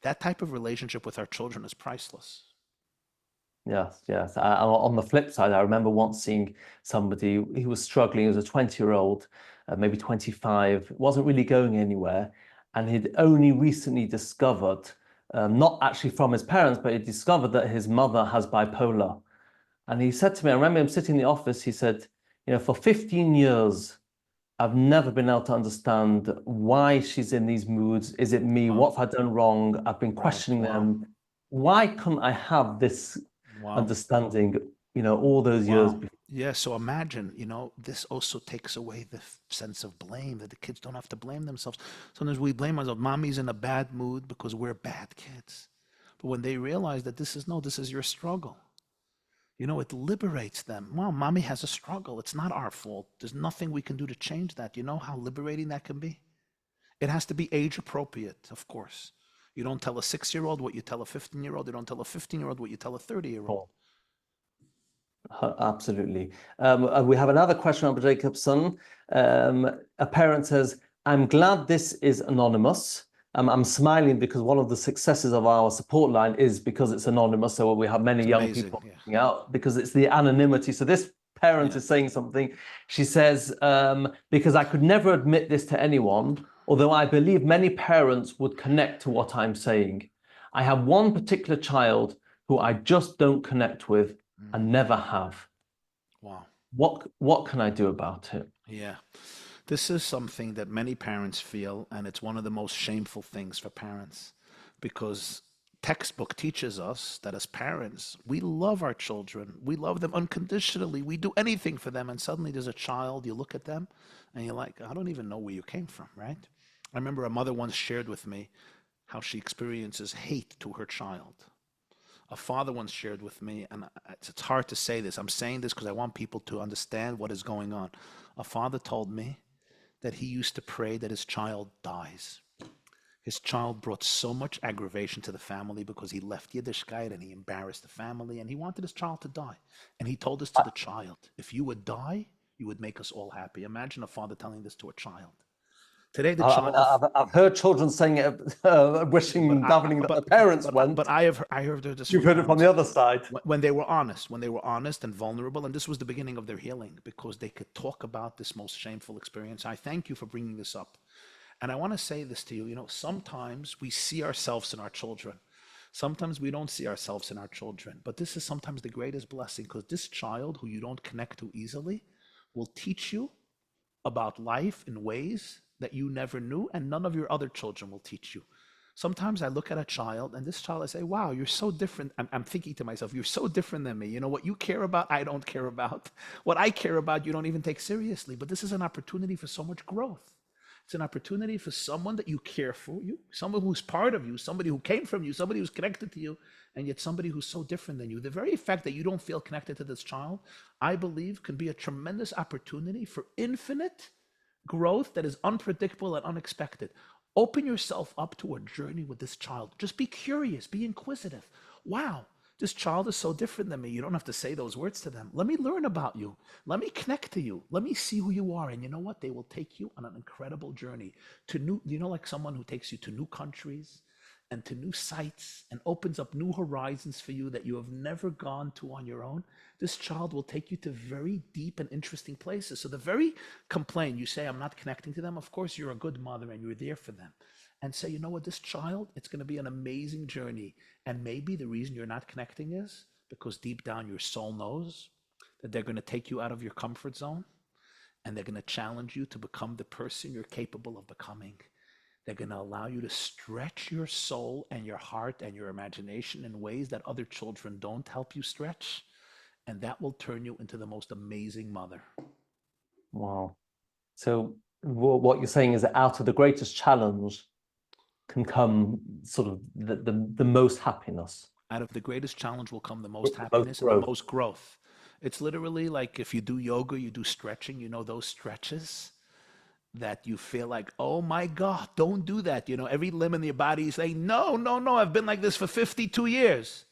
That type of relationship with our children is priceless. Yes, yes. On the flip side, I remember once seeing somebody, he was struggling. He was a 20-year-old, maybe 25, wasn't really going anywhere. And he'd only recently discovered, not actually from his parents, but he discovered that his mother has bipolar. And he said to me, I remember him sitting in the office, he said, for 15 years, I've never been able to understand why she's in these moods. Is it me? Wow. What have I done wrong? I've been Right. questioning Wow. them. Why couldn't I have this Wow. understanding, all those years Wow. before? Yeah, so imagine, this also takes away the sense of blame that the kids don't have to blame themselves. Sometimes we blame ourselves. Mommy's in a bad mood because we're bad kids. But when they realize that this is your struggle, it liberates them. Well, mommy has a struggle. It's not our fault. There's nothing we can do to change that. You know how liberating that can be? It has to be age appropriate, of course. You don't tell a 6-year-old what you tell a 15-year-old. You don't tell a 15-year-old what you tell a 30-year-old. Absolutely. We have another question from Jacobson. A parent says, I'm glad this is anonymous. I'm smiling because one of the successes of our support line is because it's anonymous. So we have many It's young amazing. people Yeah. reaching out because it's the anonymity. So this parent Yeah. is saying something. She says, because I could never admit this to anyone, although I believe many parents would connect to what I'm saying. I have one particular child who I just don't connect with and never have. Wow. What can I do about it? Yeah. This is something that many parents feel, and it's one of the most shameful things for parents because textbook teaches us that as parents, we love our children. We love them unconditionally. We do anything for them. And suddenly there's a child, you look at them and you're like, I don't even know where you came from, right? I remember a mother once shared with me how she experiences hate to her child. A father once shared with me, and it's hard to say this. I'm saying this because I want people to understand what is going on. A father told me that he used to pray that his child dies. His child brought so much aggravation to the family because he left Yiddishkeit and he embarrassed the family and he wanted his child to die. And he told this to the child, if you would die, you would make us all happy. Imagine a father telling this to a child. Today, the I mean, child, I've heard children saying it, wishing, davening that the parents went. but I heard this You've from heard it from parents the other side. when they were honest and vulnerable, and this was the beginning of their healing because they could talk about this most shameful experience. I thank you for bringing this up. And I want to say this to you, sometimes we see ourselves in our children. Sometimes we don't see ourselves in our children, but this is sometimes the greatest blessing because this child who you don't connect to easily will teach you about life in ways that you never knew, and none of your other children will teach you. Sometimes I look at a child, and this child, I say, wow, you're so different. I'm thinking to myself, you're so different than me. What you care about, I don't care about. What I care about, you don't even take seriously. But this is an opportunity for so much growth. It's an opportunity for someone that you care for, someone who's part of you, somebody who came from you, somebody who's connected to you, and yet somebody who's so different than you. The very fact that you don't feel connected to this child, I believe, can be a tremendous opportunity for infinite growth that is unpredictable and unexpected. Open yourself up to a journey with this child. Just be curious, be inquisitive. Wow, this child is so different than me. You don't have to say those words to them. Let me learn about you. Let me connect to you. Let me see who you are. And you know what? They will take you on an incredible journey to new, like someone who takes you to new countries and to new sights and opens up new horizons for you that you have never gone to on your own. This child will take you to very deep and interesting places. So the very complaint, you say, I'm not connecting to them. Of course, you're a good mother and you're there for them. And say, you know what, this child, it's going to be an amazing journey. And maybe the reason you're not connecting is because deep down your soul knows that they're going to take you out of your comfort zone and they're going to challenge you to become the person you're capable of becoming. They're going to allow you to stretch your soul and your heart and your imagination in ways that other children don't help you stretch. And that will turn you into the most amazing mother. Wow. So what you're saying is that out of the greatest challenge can come sort of the most happiness. Out of the greatest challenge will come the most The most happiness and the growth. most growth. It's literally like if you do yoga, you do stretching, you know, those stretches that you feel like, oh my God, don't do that. You know, every limb in your body is saying, no, no, no, I've been like this for 52 years.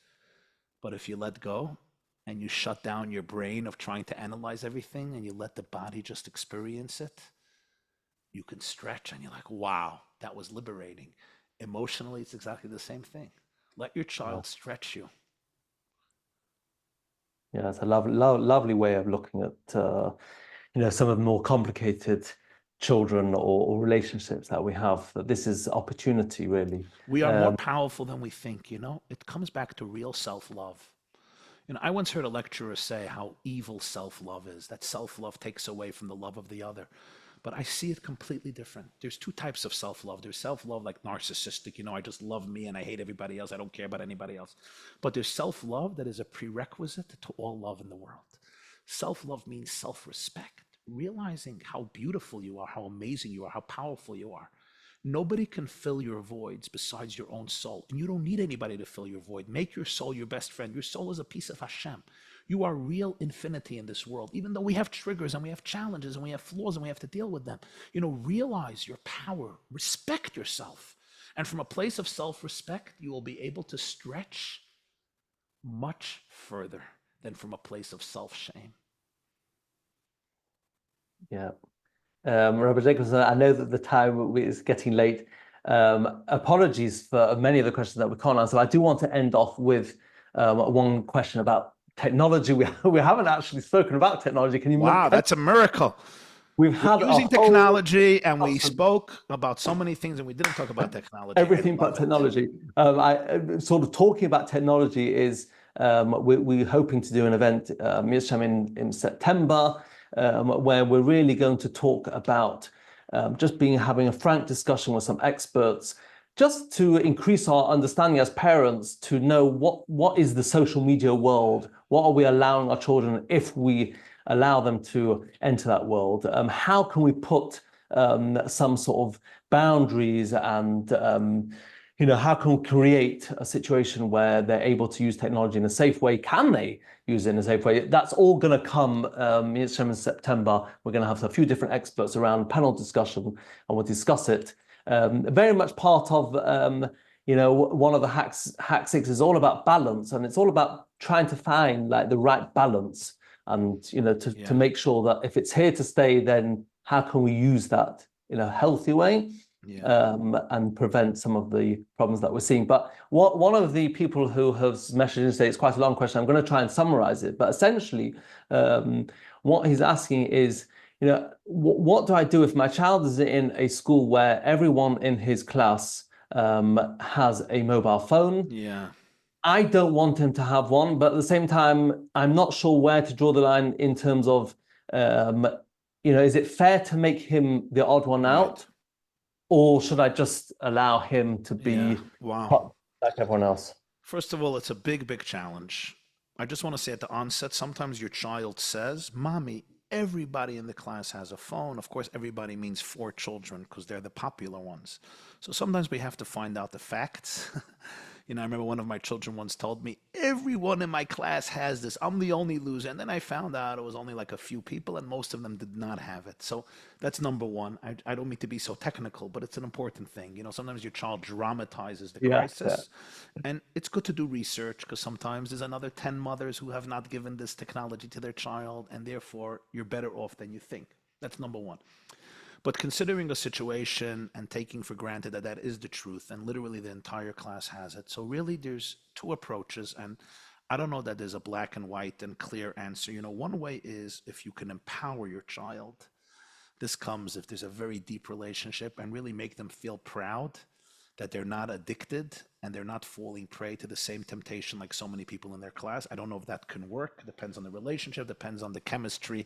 But if you let go and you shut down your brain of trying to analyze everything and you let the body just experience it, you can stretch and you're like, wow, that was liberating. Emotionally, it's exactly the same thing. Let your child stretch you. Yeah, it's a lovely way of looking at some of the more complicated children or relationships that we have. That this is opportunity, really. We are more powerful than we think, you know? It comes back to real self-love. You know, I once heard a lecturer say how evil self-love is, that self-love takes away from the love of the other. But I see it completely different. There's two types of self-love. There's self-love like narcissistic, you know, I just love me and I hate everybody else. I don't care about anybody else. But there's self-love that is a prerequisite to all love in the world. Self-love means self-respect, realizing how beautiful you are, how amazing you are, how powerful you are. Nobody can fill your voids besides your own soul. And you don't need anybody to fill your void. Make your soul your best friend. Your soul is a piece of Hashem. You are real infinity in this world, even though we have triggers and we have challenges and we have flaws and we have to deal with them. You know, realize your power, respect yourself. And from a place of self-respect, you will be able to stretch much further than from a place of self-shame. Yeah. Rabbi Jacobson, I know that the time is getting late. Apologies for many of the questions that we can't answer. I do want to end off with one question about technology. We haven't actually spoken about technology. Can you? Wow, that's a miracle. We've had We're using technology and we spoke about so many things and we didn't talk about technology. Everything but technology. I sort of talking about technology is we're hoping to do an event in September where we're really going to talk about having a frank discussion with some experts, just to increase our understanding as parents, to know what is the social media world, what are we allowing our children if we allow them to enter that world, how can we put some sort of boundaries and how can we create a situation where they're able to use technology in a safe way? Can they use it in a safe way? That's all going to come in September. We're going to have a few different experts around panel discussion and we'll discuss it. Very much part of one of the hack six is all about balance, and it's all about trying to find like the right balance and to make sure that if it's here to stay, then how can we use that in a healthy way and prevent some of the problems that we're seeing. But one of the people who have messaged in today, it's quite a long question, I'm going to try and summarize it, but essentially what he's asking is, what do I do if my child is in a school where everyone in his class has a mobile phone? Yeah. I don't want him to have one, but at the same time, I'm not sure where to draw the line in terms of, is it fair to make him the odd one out? Or should I just allow him to be like everyone else? First of all, it's a big, big challenge. I just want to say at the onset, sometimes your child says, Mommy, everybody in the class has a phone. Of course, everybody means 4 children because they're the popular ones. So sometimes we have to find out the facts. I remember one of my children once told me, everyone in my class has this. I'm the only loser. And then I found out it was only like a few people and most of them did not have it. So that's number one. I don't mean to be so technical, but it's an important thing. Sometimes your child dramatizes the crisis. And it's good to do research because sometimes there's another 10 mothers who have not given this technology to their child and therefore you're better off than you think. That's number one. But considering a situation and taking for granted that that is the truth, and literally the entire class has it. So really there's two approaches, and I don't know that there's a black and white and clear answer. One way is if you can empower your child. This comes if there's a very deep relationship and really make them feel proud that they're not addicted and they're not falling prey to the same temptation like so many people in their class. I don't know if that can work. Depends on the relationship, depends on the chemistry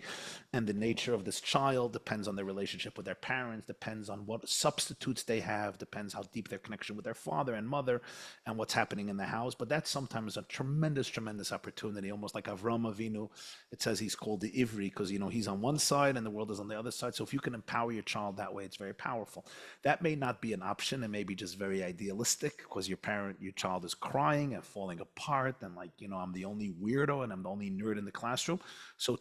and the nature of this child, depends on their relationship with their parents, depends on what substitutes they have, depends how deep their connection with their father and mother and what's happening in the house. But that's sometimes a tremendous, tremendous opportunity, almost like Avram Avinu. It says he's called the Ivri because, he's on one side and the world is on the other side. So if you can empower your child that way, it's very powerful. That may not be an option. It may be just very idealistic because your child is crying and falling apart and I'm the only weirdo and I'm the only nerd in the classroom. So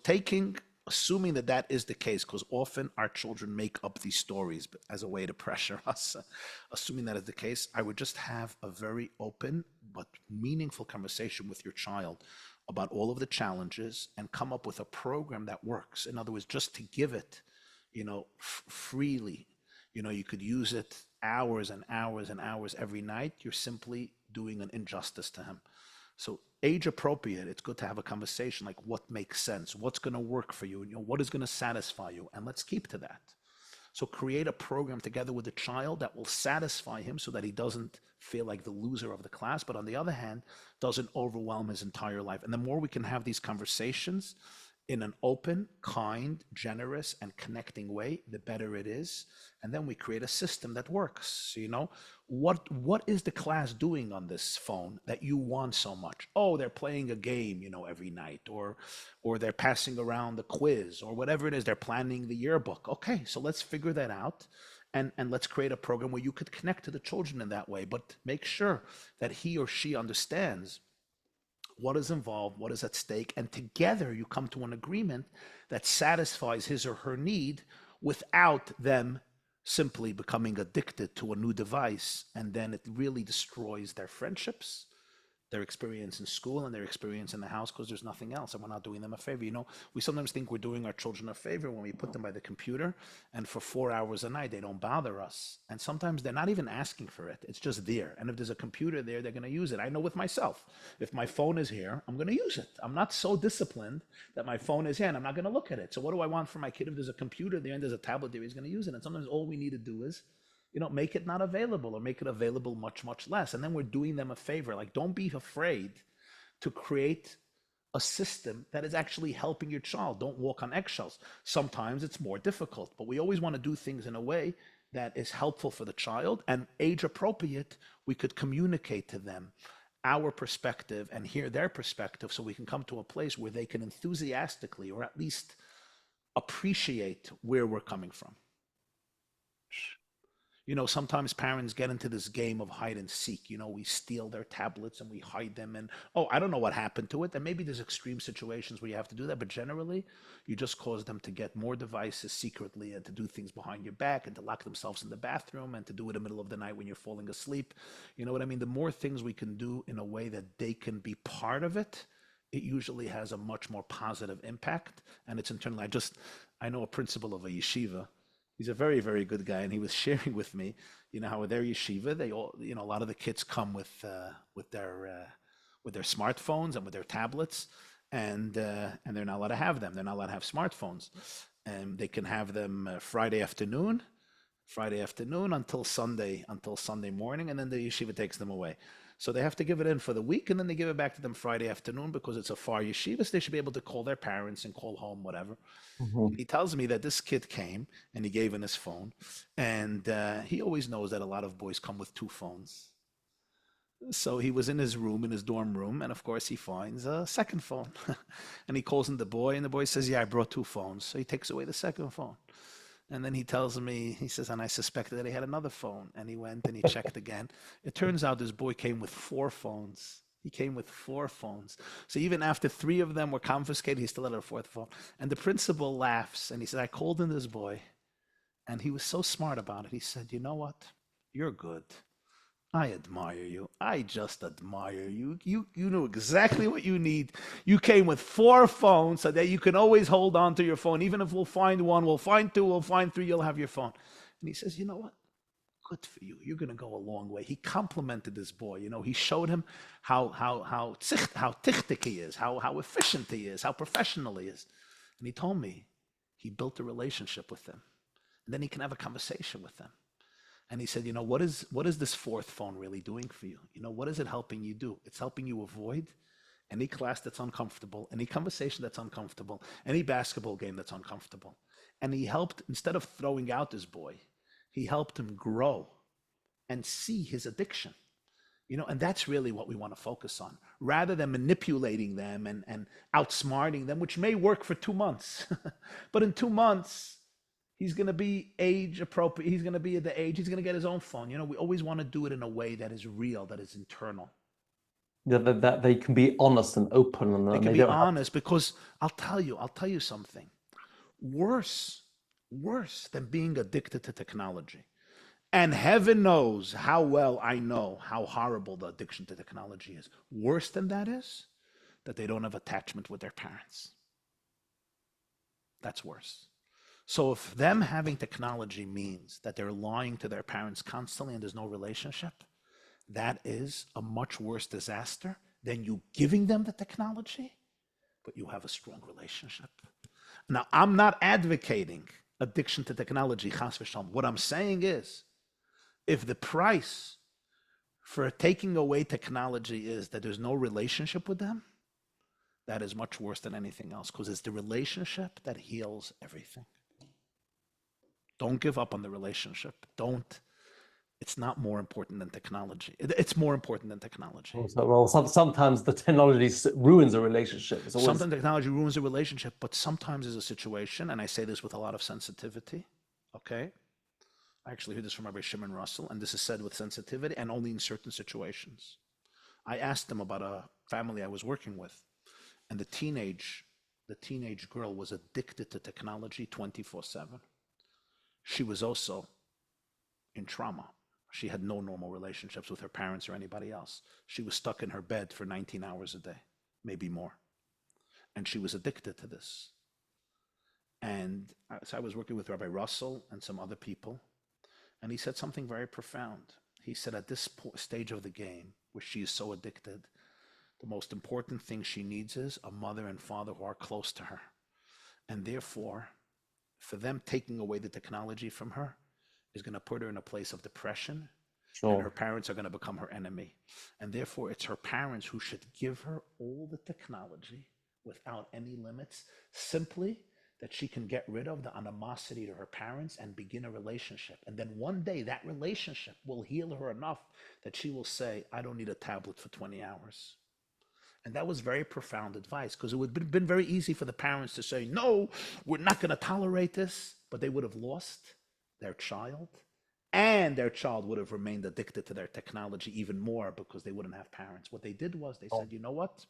assuming that that is the case, because often our children make up these stories as a way to pressure us. Assuming that is the case, I would just have a very open but meaningful conversation with your child about all of the challenges and come up with a program that works. In other words, just to give it, freely. You could use it hours and hours and hours every night. You're simply doing an injustice to him. So age appropriate, it's good to have a conversation like what makes sense, what's going to work for you, what is going to satisfy you, and let's keep to that. So create a program together with the child that will satisfy him so that he doesn't feel like the loser of the class, but on the other hand, doesn't overwhelm his entire life. And the more we can have these conversations in an open, kind, generous, and connecting way, the better it is. And then we create a system that works. What is the class doing on this phone that you want so much? Oh, they're playing a game, every night, or they're passing around the quiz, or whatever it is. They're planning the yearbook. Okay, so let's figure that out. And let's create a program where you could connect to the children in that way, but make sure that he or she understands what is involved, what is at stake, and together you come to an agreement that satisfies his or her need without them simply becoming addicted to a new device, and then it really destroys their friendships, their experience in school, and their experience in the house, because there's nothing else, and we're not doing them a favor. We sometimes think we're doing our children a favor when we put them by the computer, and for 4 hours a night, they don't bother us. And sometimes they're not even asking for it. It's just there. And if there's a computer there, they're going to use it. I know with myself, if my phone is here, I'm going to use it. I'm not so disciplined that my phone is here and I'm not going to look at it. So what do I want for my kid? If there's a computer there and there's a tablet there, he's going to use it. And sometimes all we need to do is make it not available or make it available much, much less. And then we're doing them a favor. Don't be afraid to create a system that is actually helping your child. Don't walk on eggshells. Sometimes it's more difficult, but we always want to do things in a way that is helpful for the child and age appropriate. We could communicate to them our perspective and hear their perspective so we can come to a place where they can enthusiastically or at least appreciate where we're coming from. Sometimes parents get into this game of hide and seek. We steal their tablets and we hide them. And, I don't know what happened to it. And maybe there's extreme situations where you have to do that. But generally, you just cause them to get more devices secretly and to do things behind your back and to lock themselves in the bathroom and to do it in the middle of the night when you're falling asleep. You know what I mean? The more things we can do in a way that they can be part of it, it usually has a much more positive impact. And it's internal. I know a principal of a yeshiva. He's a very, very good guy, and he was sharing with me, how with their yeshiva, they all, a lot of the kids come with their smartphones and with their tablets, and they're not allowed to have them. They're not allowed to have smartphones, and they can have them Friday afternoon until Sunday morning, and then the yeshiva takes them away. So they have to give it in for the week, and then they give it back to them Friday afternoon because it's a far yeshiva, so they should be able to call their parents and call home, whatever. Mm-hmm. He tells me that this kid came, and he gave in his phone, and he always knows that a lot of boys come with 2 phones. So he was in his room, in his dorm room, and of course he finds a second phone. And he calls in the boy, and the boy says, yeah, I brought 2 phones. So he takes away the second phone. And then he tells me, he says, and I suspected that he had another phone. And he went and he checked again. It turns out this boy came with 4 phones. He came with 4 phones. So even after 3 of them were confiscated, he still had a 4th phone. And the principal laughs and he said, I called in this boy. And he was so smart about it. He said, you know what? You're good. I admire you. I just admire you. You know exactly what you need. You came with 4 phones so that you can always hold on to your phone. Even if we'll find 1, we'll find 2, we'll find 3, you'll have your phone. And he says, you know what? Good for you. You're going to go a long way. He complimented this boy. He showed him how tichtik he is, how efficient he is, how professional he is. And he told me he built a relationship with them. And then he can have a conversation with them. And he said, what is this 4th phone really doing for you? What is it helping you do? It's helping you avoid any class that's uncomfortable, any conversation that's uncomfortable, any basketball game that's uncomfortable. And he helped, instead of throwing out this boy, he helped him grow and see his addiction. And that's really what we want to focus on, rather than manipulating them and outsmarting them, which may work for 2 months. But in 2 months, he's going to be age appropriate. He's going to be at the age, he's going to get his own phone. We always want to do it in a way that is real, that is internal. Yeah, that they can be honest and open, and They can be honest, because I'll tell you something. Worse than being addicted to technology. And heaven knows how well I know how horrible the addiction to technology is. Worse than that is that they don't have attachment with their parents. That's worse. So if them having technology means that they're lying to their parents constantly and there's no relationship, that is a much worse disaster than you giving them the technology, but you have a strong relationship. Now, I'm not advocating addiction to technology, chas v'shalom. What I'm saying is, if the price for taking away technology is that there's no relationship with them, that is much worse than anything else, because it's the relationship that heals everything. Don't give up on the relationship. It's not more important than technology. It's more important than technology. Well, sometimes the technology ruins a relationship. Sometimes technology ruins a relationship, but sometimes there's a situation, and I say this with a lot of sensitivity, okay? I actually heard this from Rabbi Shimon Russell, and this is said with sensitivity and only in certain situations. I asked him about a family I was working with, and the teenage girl was addicted to technology 24/7. She was also in trauma. She had no normal relationships with her parents or anybody else. She was stuck in her bed for 19 hours a day, maybe more. And she was addicted to this. And so I was working with Rabbi Russell and some other people, and he said something very profound. He said, at this stage of the game, where she is so addicted, the most important thing she needs is a mother and father who are close to her. And therefore, for them taking away the technology from her is going to put her in a place of depression. Sure. And her parents are going to become her enemy. And therefore, it's her parents who should give her all the technology without any limits, simply that she can get rid of the animosity to her parents and begin a relationship. And then one day that relationship will heal her enough that she will say, I don't need a tablet for 20 hours. And that was very profound advice, because it would have been very easy for the parents to say, no, we're not going to tolerate this. But they would have lost their child, and their child would have remained addicted to their technology even more because they wouldn't have parents. What they did was they said, you know what?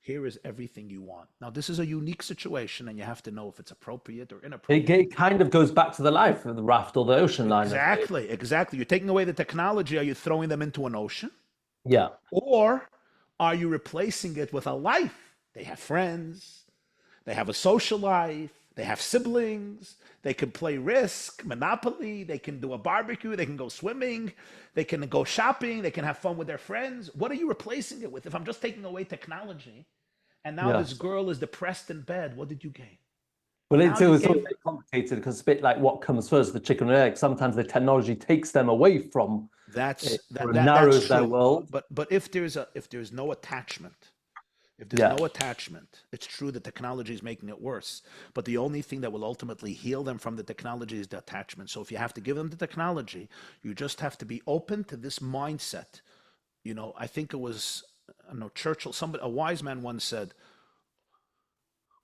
Here is everything you want. Now, this is a unique situation, and you have to know if it's appropriate or inappropriate. It kind of goes back to the life of the raft or the ocean line. Exactly. You're taking away the technology. Are you throwing them into an ocean? Yeah. Or are you replacing it with a life? They have friends. They have a social life. They have siblings. They can play Risk, Monopoly. They can do a barbecue. They can go swimming. They can go shopping. They can have fun with their friends. What are you replacing it with? If I'm just taking away technology and now this girl is depressed in bed, what did you gain? Well, it's always a bit complicated, because it's a bit like what comes first, the chicken or egg. Sometimes the technology takes them away from that narrows their world. But if there's no attachment, if there's no attachment, it's true that technology is making it worse. But the only thing that will ultimately heal them from the technology is the attachment. So if you have to give them the technology, you just have to be open to this mindset. I think it was, Churchill, a wise man once said,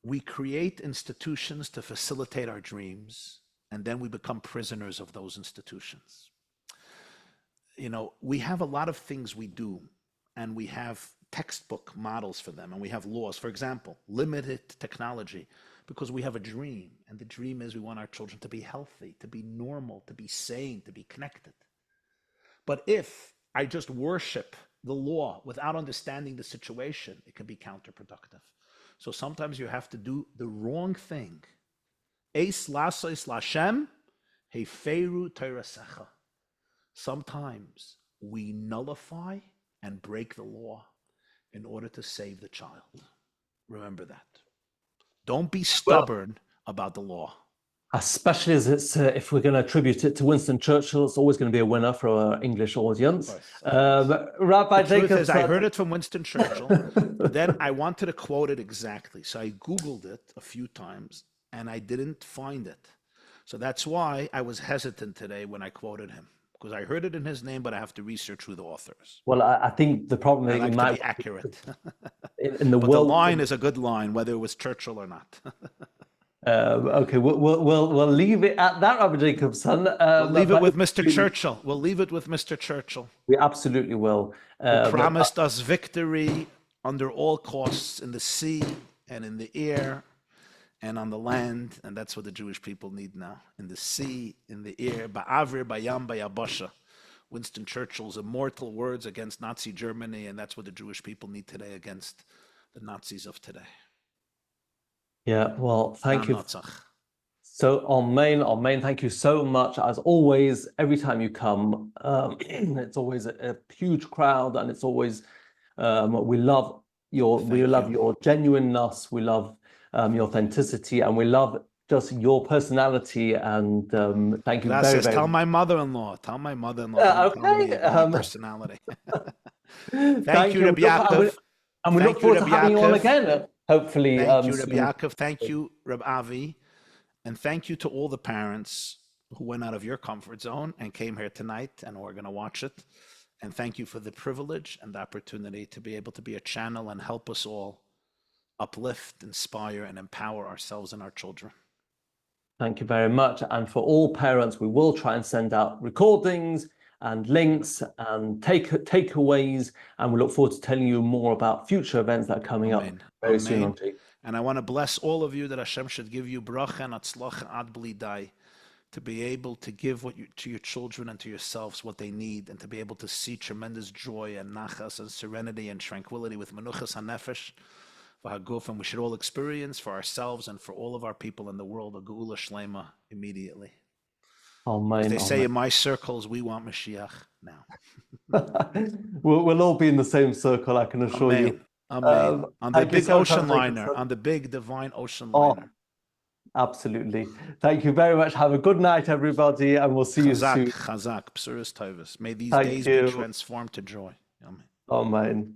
we create institutions to facilitate our dreams, and then we become prisoners of those institutions. We have a lot of things we do, and we have textbook models for them, and we have laws. For example, limited technology, because we have a dream, and the dream is we want our children to be healthy, to be normal, to be sane, to be connected. But if I just worship the law without understanding the situation, it can be counterproductive. So sometimes you have to do the wrong thing. Eis lasois lashem heferu teirasecha. Sometimes we nullify and break the law in order to save the child. Remember that. Don't be stubborn about the law. Especially as it's, if we're going to attribute it to Winston Churchill, it's always going to be a winner for our English audience. Rabbi The Jacobson. truth is, I heard it from Winston Churchill, but then I wanted to quote it exactly. So I Googled it a few times, and I didn't find it. So that's why I was hesitant today when I quoted him, because I heard it in his name, but I have to research who the author is. Well, I think the problem I is like it to might be accurate. in the But world. the line is a good line, whether it was Churchill or not. Okay, we'll leave it at that, Rabbi Jacobson. We'll leave it with Mr. Churchill. We'll leave it with Mr. Churchill. We absolutely will. Who promised us victory under all costs in the sea and in the air and on the land. And that's what the Jewish people need now. In the sea, in the air, ba'avir, bayam, bayabasha. Winston Churchill's immortal words against Nazi Germany. And that's what the Jewish people need today against the Nazis of today. Yeah, well, thank you. So Amen, thank you so much. As always, every time you come, it's always a huge crowd, and it's always we love your genuineness, we love your authenticity, and we love just your personality. And thank you very, very. Tell my mother-in-law. Tell my mother-in-law. Okay. My personality. Thank you, Rabbi Yaakov. And we look forward to having you on again. Hopefully. Thank you, Rabbi Yaakov. Thank you, Rabbi Avi. And thank you to all the parents who went out of your comfort zone and came here tonight and are going to watch it. And thank you for the privilege and the opportunity to be able to be a channel and help us all uplift, inspire, and empower ourselves and our children. Thank you very much. And for all parents, we will try and send out recordings and links and takeaways. And we look forward to telling you more about future events that are coming up very soon. And I want to bless all of you that Hashem should give you bracha and atzlacha ad bli dai, to be able to give to your children and to yourselves what they need, and to be able to see tremendous joy and nachas and serenity and tranquility with menuchas hanefesh v'haguf, and we should all experience for ourselves and for all of our people in the world a geula shlema immediately. Amen. As they say in my circles, we want Mashiach now. We'll all be in the same circle, I can assure you. Amen. On the big ocean liner, on the big divine ocean liner. Absolutely. Thank you very much. Have a good night, everybody, and we'll see you soon. Chazak, Psuris Tovus. May these days be transformed to joy. Amen. Amen.